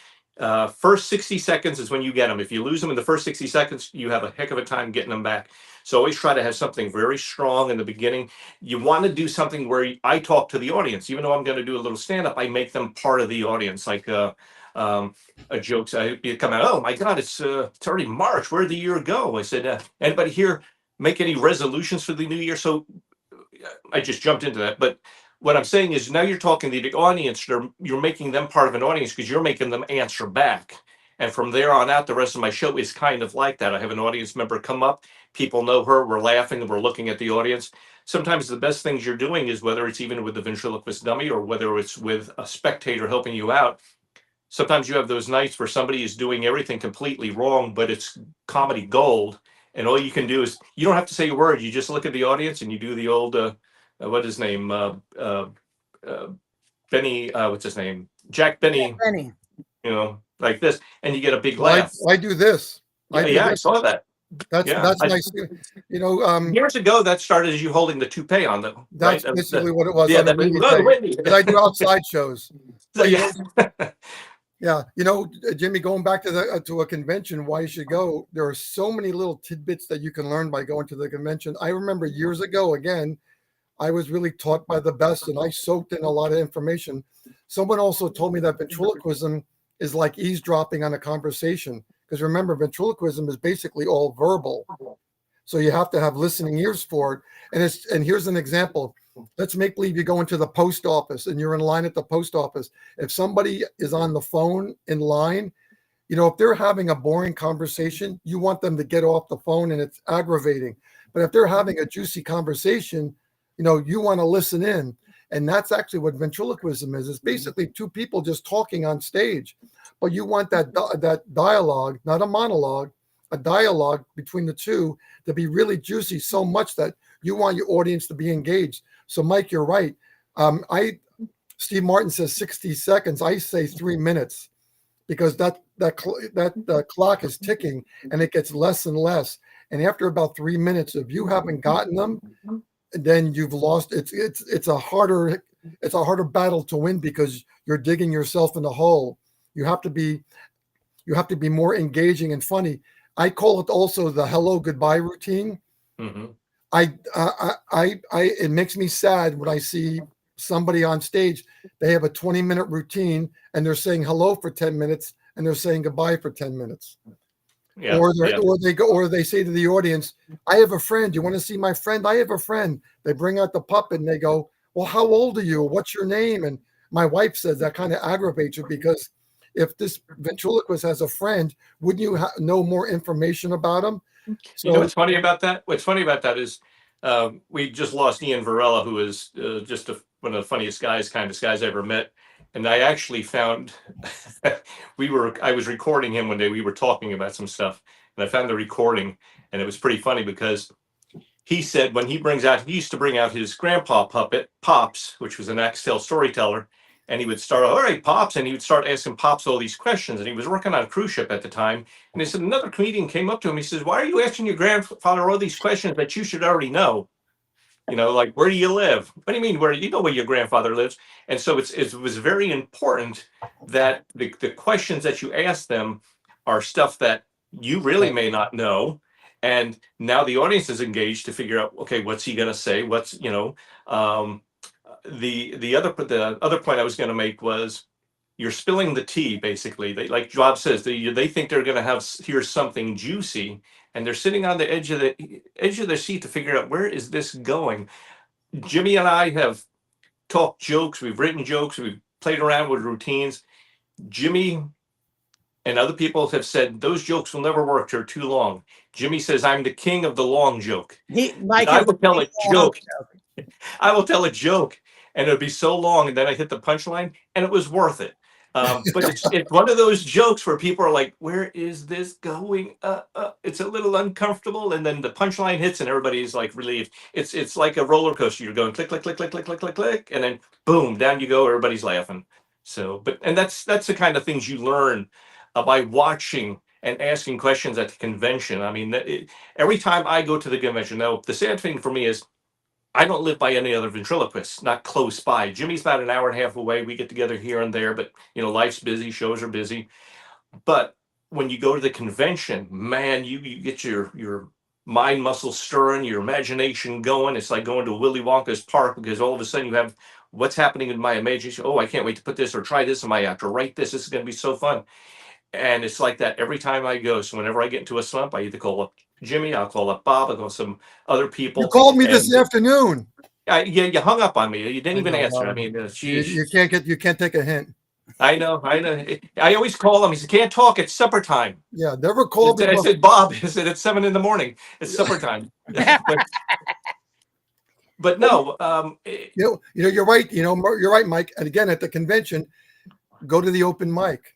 first 60 seconds is when you get them. If you lose them in the first 60 seconds, you have a heck of a time getting them back. So always try to have something very strong in the beginning. You want to do something where I talk to the audience. Even though I'm going to do a little stand-up, I make them part of the audience. Like a joke, you come out, oh my God, it's already March. Where'd the year go? I said, anybody here make any resolutions for the new year? So I just jumped into that. But what I'm saying is now you're talking to the audience, you're making them part of an audience because you're making them answer back. And from there on out, the rest of my show is kind of like that. I have an audience member come up, people know her, we're laughing, and we're looking at the audience. Sometimes the best things you're doing is whether it's even with the ventriloquist dummy or whether it's with a spectator helping you out. Sometimes you have those nights where somebody is doing everything completely wrong, but it's comedy gold. And all you can do is, you don't have to say a word. You just look at the audience and you do the old, what his name? Benny, what's his name? Jack Benny, Benny. you know, like this, and you get a big Well, laugh. I do this. I saw that. That's nice. You know, years ago, that started as you holding the toupee on them. that's Right? basically what it was. Yeah, on a that windy was day. windy. 'Cause I do outside shows. So, yeah. Yeah, you know, Jimmy, going back to a convention, why you should go. There are so many little tidbits that you can learn by going to the convention. I remember years ago, again, I was really taught by the best, and I soaked in a lot of information. Someone also told me that ventriloquism is like eavesdropping on a conversation, because remember, ventriloquism is basically all verbal, so you have to have listening ears for it. And here's an example. Let's make believe you go into the post office and you're in line at the post office. If somebody is on the phone in line, you know, if they're having a boring conversation, you want them to get off the phone, and it's aggravating. But if they're having a juicy conversation, you know, you want to listen in. And that's actually what ventriloquism is. It's basically two people just talking on stage. But you want that dialogue, not a monologue, a dialogue between the two to be really juicy, so much that you want your audience to be engaged. So, Mike, you're right. Steve Martin says 60 seconds. I say 3 minutes, because that clock is ticking and it gets less and less. And after about 3 minutes, if you haven't gotten them, then you've lost. It's a harder battle to win, because you're digging yourself in the hole. You have to be more engaging and funny. I call it also the hello goodbye routine. Mm-hmm. It makes me sad when I see somebody on stage. They have a 20-minute routine and they're saying hello for 10 minutes and they're saying goodbye for 10 minutes. Yeah, or they say to the audience, I have a friend. You want to see my friend? I have a friend. They bring out the puppet and they go, well, how old are you? What's your name? And my wife says that kind of aggravates you, because if this ventriloquist has a friend, wouldn't you know more information about him? So, you know what's funny about that? What's funny about that is we just lost Ian Varela, who is just one of the funniest guys I ever met. And I actually found I was recording him one day. We were talking about some stuff, and I found the recording, and it was pretty funny because he said when he used to bring out his grandpa puppet, Pops, which was an Axtell storyteller. And he would start, all right, Pops, and he would start asking Pops all these questions. And he was working on a cruise ship at the time. And he said, another comedian came up to him. He says, why are you asking your grandfather all these questions that you should already know? You know, like, where do you live? What do you mean, where you know where your grandfather lives? And so it was very important that the questions that you ask them are stuff that you really may not know. And now the audience is engaged to figure out, okay, what's he going to say? What's, you know, the other point I was going to make was you're spilling the tea, basically. They, like Job says, they think they're going to hear something juicy, and they're sitting on the edge of their seat to figure out, where is this going? Jimmy and I have talked jokes, we've written jokes, we've played around with routines. Jimmy and other people have said those jokes will never work. They're too long. Jimmy says, I'm the king of the long joke. Mike I is will tell a long joke. I will tell a joke, and it'll be so long, and then I hit the punchline, and it was worth it. But it's one of those jokes where people are like, "Where is this going?" It's a little uncomfortable, and then the punchline hits, and everybody's like relieved. It's like a roller coaster. You're going click, click, click, click, click, click, click, click, and then boom, down you go. Everybody's laughing. So, and that's the kind of things you learn by watching and asking questions at the convention. I mean, every time I go to the convention, now the sad thing for me is I don't live by any other ventriloquists, not close by. Jimmy's about an hour and a half away. We get together here and there, but life's busy, shows are busy. But when you go to the convention, man, you get your mind muscles stirring, your imagination going. It's like going to Willy Wonka's park, because all of a sudden you have what's happening in my imagination. Oh, I can't wait to put this or try this in my act or write this. This is going to be so fun. And it's like that every time I go. So whenever I get into a slump, I either call up Jimmy, I'll call up Bob, I'll call some other people. You called me this afternoon. Yeah, you hung up on me. You didn't I even know, answer. well, I mean, You can't take a hint. I know. I always call him. He said, "Can't talk. It's supper time." Yeah, never called me. I said, "Bob," I said, "It's 7 a.m. It's supper time." but no, you're right. You're right, Mike. And again, at the convention, go to the open mic.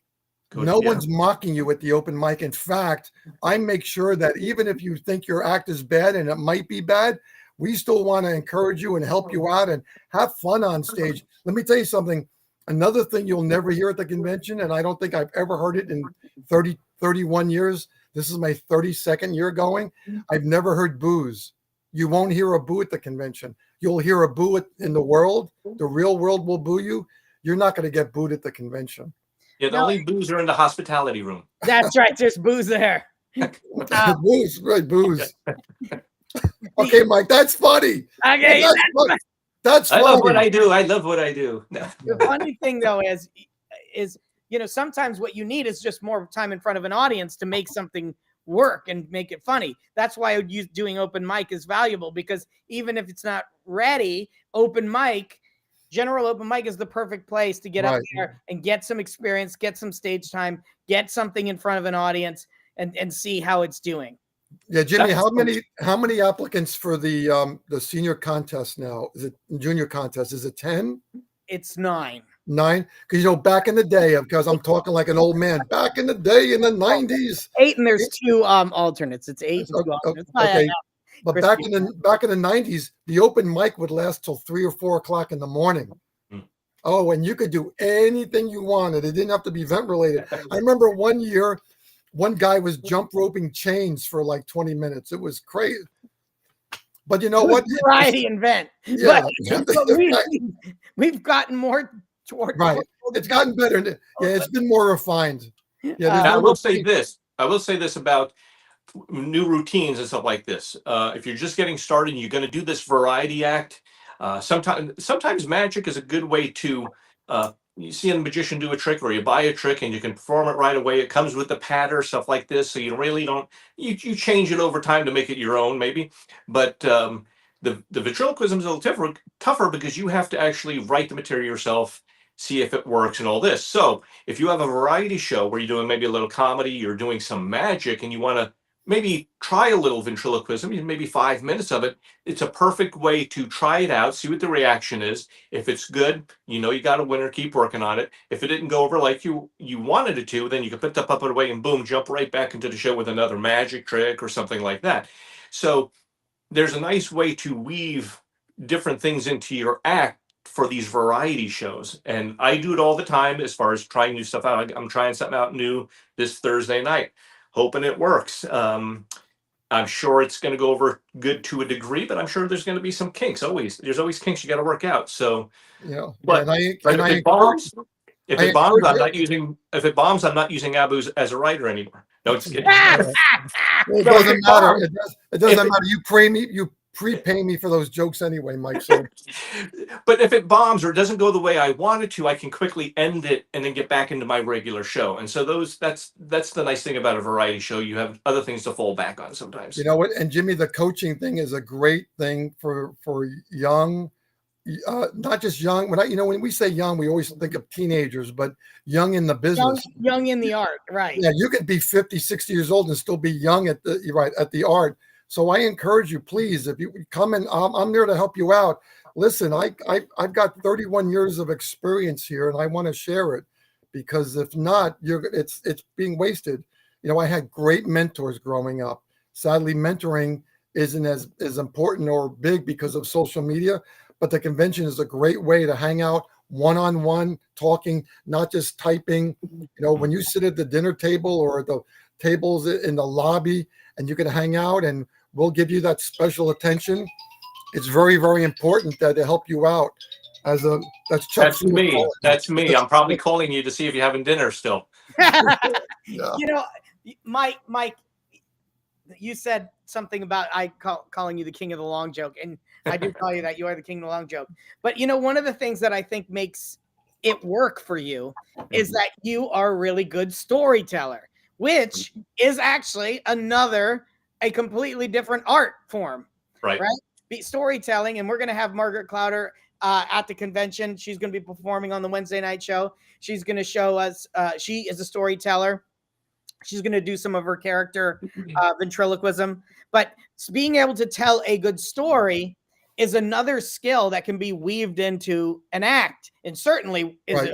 No one's mocking you at the open mic. In fact, I make sure that even if you think your act is bad, and it might be bad, we still want to encourage you and help you out and have fun on stage. Let me tell you something. Another thing you'll never hear at the convention, and I don't think I've ever heard it in 31 years. This is my 32nd year going. I've never heard boos. You won't hear a boo at the convention. You'll hear a boo in the world. The real world will boo you. You're not going to get booed at the convention. Yeah, the only boos are in the hospitality room. That's right. There's booze there. Booze, right? Booze. Okay, Mike, that's funny. Okay, that's funny. I love what I do. I love what I do. The funny thing though is sometimes what you need is just more time in front of an audience to make something work and make it funny. That's why doing open mic is valuable, because even if it's not ready, general open mic is the perfect place to get up there and get some experience, get some stage time, get something in front of an audience, and see how it's doing. Yeah, Jimmy, how many applicants for the senior contest now? Is it junior contest? Is it 10? It's 9. 9? Because back in the day, because I'm talking like an old man, back in the day in the 90s. 8, and there's 2 alternates. It's 8 and 2 alternates. Okay. But back in the 90s, the open mic would last till 3 or 4 o'clock in the morning. Oh, and you could do anything you wanted. It didn't have to be event related. I remember one year, one guy was jump roping chains for like 20 minutes. It was crazy. But you know what? Variety invent. Yeah. But we've gotten more toward. Right. It's gotten better. Yeah, it's been more refined. Yeah. I will say this about new routines and stuff like this. If you're just getting started and you're going to do this variety act, sometimes magic is a good way to you see a magician do a trick, or you buy a trick and you can perform it right away. It comes with the patter, stuff like this, so you really don't you change it over time to make it your own, maybe. But the ventriloquism is a little tougher because you have to actually write the material yourself, see if it works and all this. So if you have a variety show where you're doing maybe a little comedy, you're doing some magic, and you want to maybe try a little ventriloquism, maybe 5 minutes of it, it's a perfect way to try it out, see what the reaction is. If it's good, you got a winner, keep working on it. If it didn't go over like you wanted it to, then you can put the puppet away and boom, jump right back into the show with another magic trick or something like that. So there's a nice way to weave different things into your act for these variety shows. And I do it all the time as far as trying new stuff out. I'm trying something out new this Thursday night, hoping it works. I'm sure it's going to go over good to a degree, but I'm sure there's going to be some kinks. There's always kinks you got to work out. So, yeah. But if it bombs, I'm not using Abu as a writer anymore. No, it's kidding. It doesn't matter. It doesn't matter. You prepay me for those jokes anyway, Mike. So. But if it bombs or it doesn't go the way I wanted to, I can quickly end it and then get back into my regular show. And so that's the nice thing about a variety show. You have other things to fall back on sometimes. You know what? And Jimmy, the coaching thing is a great thing for young not just young. When we say young, we always think of teenagers, but young in the business. Young in the art, right? Yeah, you could be 50, 60 years old and still be young at the art. So I encourage you, please, if you come in, I'm there to help you out. Listen, I've got 31 years of experience here, and I want to share it, because if not, it's being wasted. I had great mentors growing up. Sadly, mentoring isn't as important or big because of social media, but the convention is a great way to hang out one-on-one, talking, not just typing. When you sit at the dinner table or the tables in the lobby, and you can hang out, and we'll give you that special attention. It's very, very important that to help you out. That's Chuck. That's me. That's me. I'm probably calling you to see if you're having dinner still. Yeah. Mike, you said something about calling you the king of the long joke, and I do call you that. You are the king of the long joke. But one of the things that I think makes it work for you is that you are a really good storyteller, which is actually a completely different art form, right? Storytelling. And we're going to have Margaret Clowder at the convention. She's going to be performing on the Wednesday night show. She's going to show us, she is a storyteller. She's going to do some of her character ventriloquism, but being able to tell a good story is another skill that can be weaved into an act, and certainly is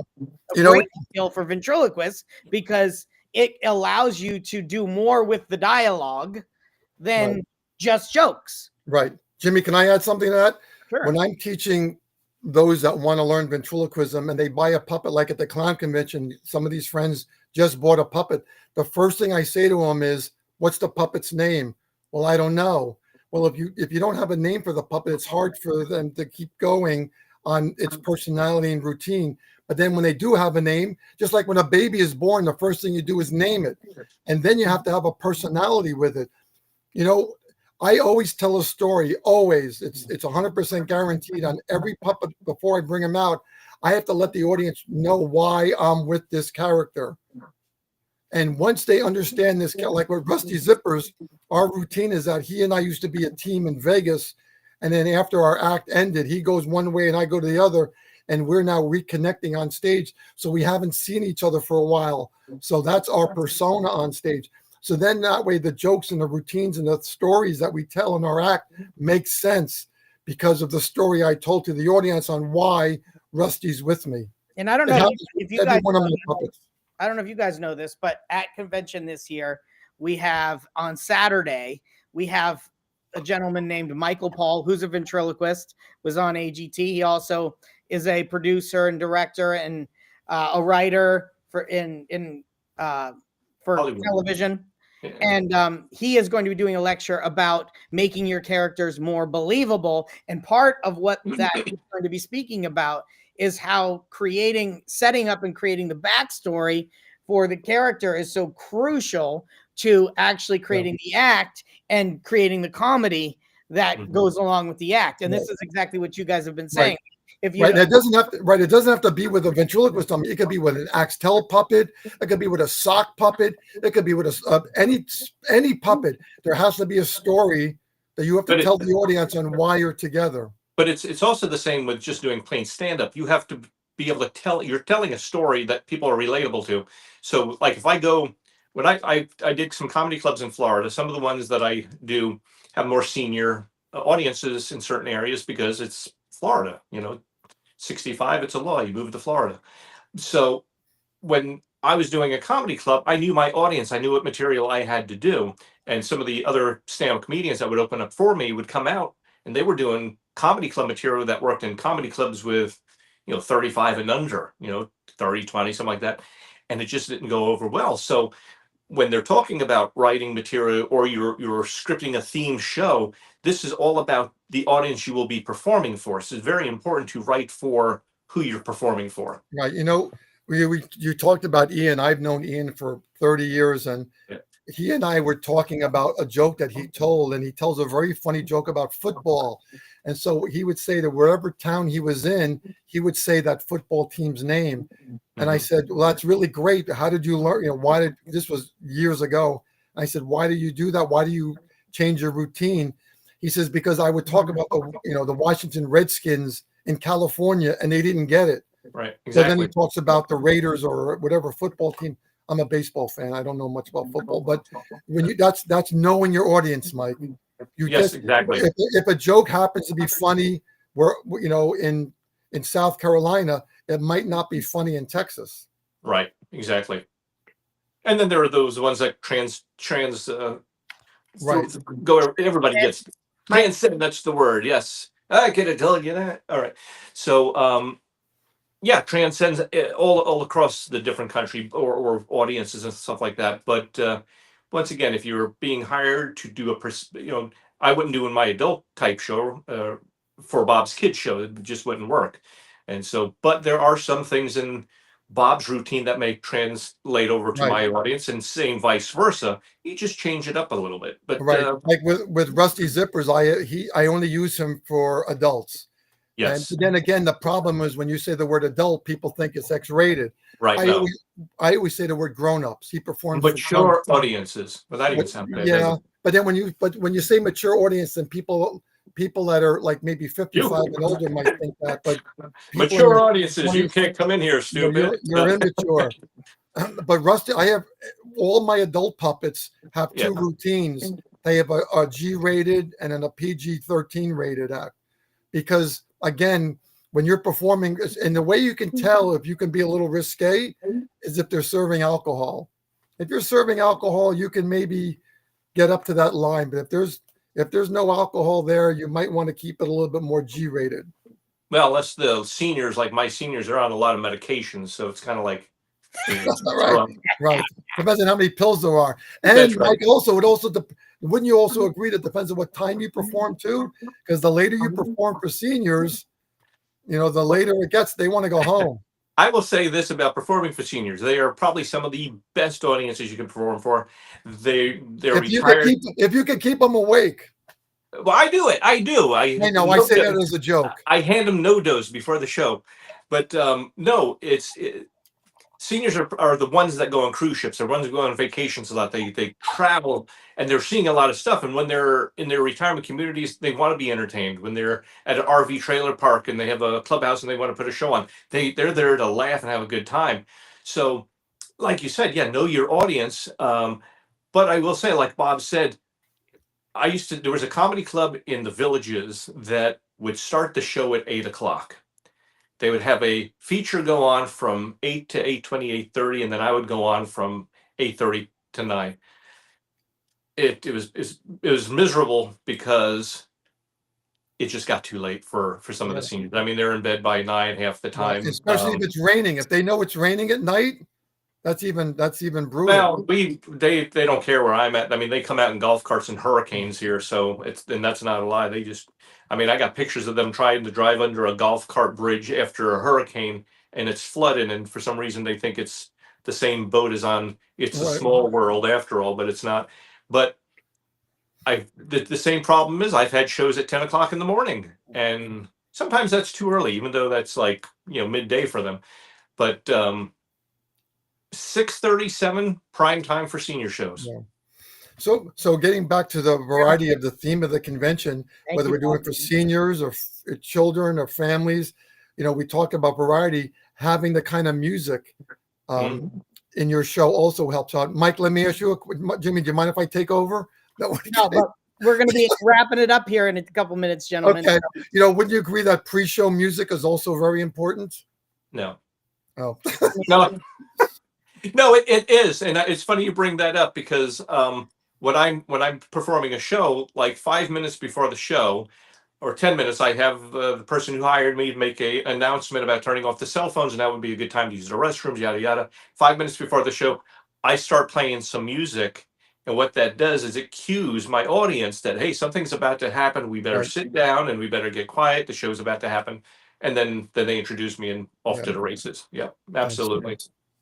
a great skill for ventriloquists, because it allows you to do more with the dialogue than just jokes. Right. Jimmy, can I add something to that? Sure. When I'm teaching those that want to learn ventriloquism and they buy a puppet, like at the clown convention, some of these friends just bought a puppet. The first thing I say to them is, what's the puppet's name? Well, I don't know. Well, if you don't have a name for the puppet, it's hard for them to keep going on its personality and routine. But then when they do have a name, just like when a baby is born, the first thing you do is name it. And then you have to have a personality with it. I always tell a story, always. It's 100% guaranteed on every puppet before I bring him out. I have to let the audience know why I'm with this character. And once they understand this, like with Rusty Zippers, our routine is that he and I used to be a team in Vegas. And then after our act ended, he goes one way and I go to the other. And we're now reconnecting on stage. So we haven't seen each other for a while. So that's our persona on stage. So then that way the jokes and the routines and the stories that we tell in our act make sense because of the story I told to the audience on why Rusty's with me. And I don't know if you guys I don't know if you guys know this, but at convention this year, we have on Saturday, we have a gentleman named Michael Paul, who's a ventriloquist, was on AGT. He also is a producer and director and a writer for Hollywood television. Yeah. And he is going to be doing a lecture about making your characters more believable. And part of what that is going to be speaking about is how setting up and creating the backstory for the character is so crucial to actually creating the act and creating the comedy that goes along with the act. And this is exactly what you guys have been saying. If you it doesn't have to be with a ventriloquist. It could be with an Axtell puppet. It could be with a sock puppet. It could be with any puppet. There has to be a story that you have to tell the audience on why you're together. But it's also the same with just doing plain stand-up. You have to be able to you're telling a story that people are relatable to. So like if I go, when I did some comedy clubs in Florida, some of the ones that I do have more senior audiences in certain areas because it's Florida, 65, it's a law, you move to Florida. So when I was doing a comedy club, I knew my audience, I knew what material I had to do. And some of the other stand-up comedians that would open up for me would come out and they were doing comedy club material that worked in comedy clubs with 35 and under, 30, 20, something like that, and it just didn't go over well. So when they're talking about writing material or you're scripting a theme show, this is all about the audience you will be performing for. So it's very important to write for who you're performing for. Right. You talked about Ian. I've known Ian for 30 years, and he and I were talking about a joke that he told, and he tells a very funny joke about football. And so he would say that wherever town he was in, he would say that football team's name. And I said, well, that's really great. How did you learn? This was years ago. I said, why do you do that? Why do you change your routine? He says, because I would talk about the Washington Redskins in California and they didn't get it. Right. So then he Exactly. talks about the Raiders or whatever football team. I'm a baseball fan. I don't know much about football, but when you that's knowing your audience, Mike. You Yes, just exactly. if a joke happens to be funny, where in South Carolina, it might not be funny in Texas. Right. Exactly. And then there are those ones that Right. go. Everybody And gets transcend. That's the word. Yes, I could have told you that. All right. So, yeah, transcends all across the different country or audiences and stuff like that. But once again, if you're being hired to do I wouldn't do in my adult type show for Bob's kids show. It just wouldn't work. And so, but there are some things in Bob's routine that may translate over to Right. my audience, and same vice versa. You just change it up a little bit. But Right. Like with Rusty Zippers, I only use him for adults. yes, And then again, the problem is when you say the word adult, people think it's X-rated. right. I No, always say the word grown-ups. He performs for mature audiences. But that even sounds bad. yeah, doesn't it? but then when you say mature audience, then people that are like maybe 55 and older might think that, but people in Mature their audiences, you 20s, can't come in here, stupid. you're immature. But Rusty, I have all my adult puppets have Yeah. two routines. They have a G-rated and then a PG-13 rated act, because again, when you're performing, and the way you can tell if you can be a little risque is if they're serving alcohol. If you're serving alcohol, you can maybe get up to that line, but if there's no alcohol there, you might want to keep it a little bit more G-rated. Well, unless the seniors, like my seniors, are on a lot of medications, so it's kind of like Right. Depends on how many pills there are. And That's right. Mike, wouldn't you also agree that depends on what time you perform too? Because the later you perform for seniors, the later it gets, they want to go home. I will say this about performing for seniors: they are probably some of the best audiences you can perform for. They're retired. If you could keep them awake. Well, I do it. I do. I know. I say that as a joke. I hand them no dose before the show, but no, seniors are the ones that go on cruise ships. They're ones who go on vacations a lot. They travel and they're seeing a lot of stuff. And when they're in their retirement communities, they want to be entertained. When they're at an RV trailer park and they have a clubhouse and they want to put a show on, they're there to laugh and have a good time. So, like you said, yeah, know your audience. But I will say, like Bob said, there was a comedy club in the Villages that would start the show at 8 o'clock. They would have a feature go on from 8 to 8:20, 8:30, and then I would go on from 8:30 to 9. It was miserable because it just got too late for some of the seniors. I mean, they're in bed by 9 half the time. Especially if it's raining. If they know it's raining at night, that's even brutal. Well, they don't care where I'm at. I mean, they come out in golf carts and hurricanes here, so that's not a lie. I got pictures of them trying to drive under a golf cart bridge after a hurricane, and it's flooded, and for some reason they think it's the same boat as on It's a Small World after all, but it's not. But the same problem is I've had shows at 10 o'clock in the morning, and sometimes that's too early, even though that's like midday for them. But 6:37 prime time for senior shows. Yeah. So getting back to the variety of the theme of the convention, whether we're doing it for seniors or children or families, we talk about variety. Having the kind of music in your show also helps out. Mike, let me ask you, Jimmy, do you mind if I take over? No, but we're going to be wrapping it up here in a couple minutes, gentlemen. Okay. Wouldn't you agree that pre-show music is also very important? No. Oh. No, it is, and it's funny you bring that up because when I'm performing a show, like 5 minutes before the show, or 10 minutes, I have the person who hired me to make an announcement about turning off the cell phones, and that would be a good time to use the restrooms, yada yada. 5 minutes before the show, I start playing some music, and what that does is it cues my audience that hey, something's about to happen. We better sit down and we better get quiet. The show's about to happen, and then they introduce me and off to the races. Yeah, absolutely.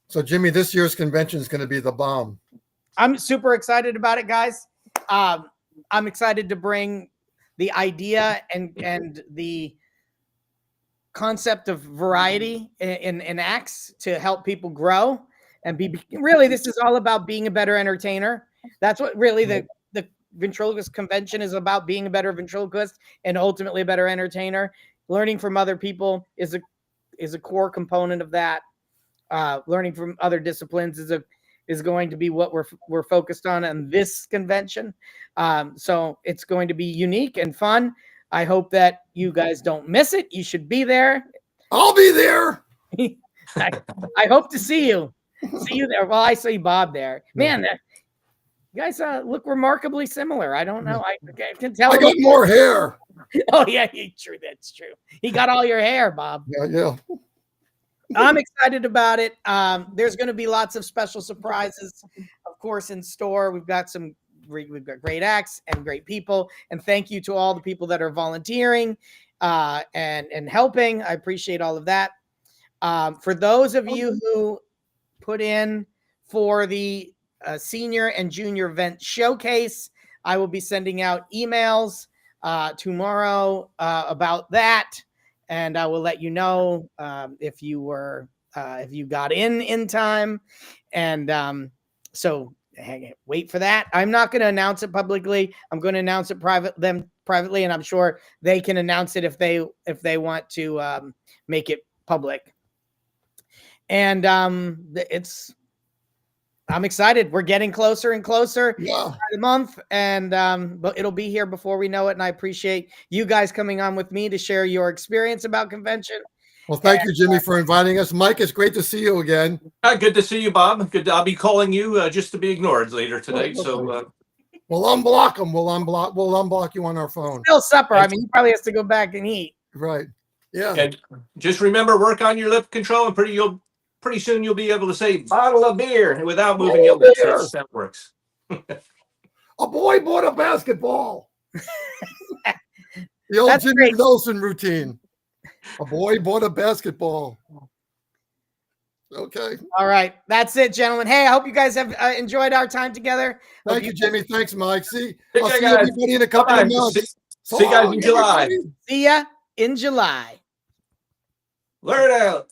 So, Jimmy, this year's convention is going to be the bomb. I'm super excited about it, guys. I'm excited to bring the idea and the concept of variety in acts to help people grow and really, this is all about being a better entertainer. That's what really the ventriloquist convention is about, being a better ventriloquist and ultimately a better entertainer. learning from other people is a core component of that. Learning from other disciplines is going to be what we're focused on this convention. So it's going to be unique and fun. I hope that you guys don't miss it. You should be there. I'll be there. I hope to see you. See you there. Well, I see Bob there. Man, you guys look remarkably similar. I don't know. I can tell. I got more hair. Oh yeah, true. That's true. He got all your hair, Bob. Yeah. I'm excited about it. There's going to be lots of special surprises, of course, in store. We've got great acts and great people. And thank you to all the people that are volunteering and helping. I appreciate all of that. For those of you who put in for the senior and junior event showcase, I will be sending out emails tomorrow about that. And I will let you know if you got in time. And so wait for that. I'm not going to announce it publicly. I'm going to announce it privately, and I'm sure they can announce it if they want to make it public. And I'm excited. We're getting closer and closer by the month, and but it'll be here before we know it. And I appreciate you guys coming on with me to share your experience about convention. Well, thank you, Jimmy, for inviting us. Mike, it's great to see you again. Good to see you, Bob. Good. I'll be calling you just to be ignored later today. So we'll unblock them. We'll unblock you on our phone. Still supper. I mean, he probably has to go back and eat. Right. Yeah. And just remember, work on your lip control, and pretty soon you'll be able to say bottle of beer without moving your lips. That works. A boy bought a basketball. The old That's Jimmy great. Nelson routine. A boy bought a basketball. Okay. All right. That's it, gentlemen. Hey, I hope you guys have enjoyed our time together. Thank you, Jimmy. Thanks, Mike. I'll care, see guys. everybody in a couple of months. See you guys in July. See ya in July. Learn out.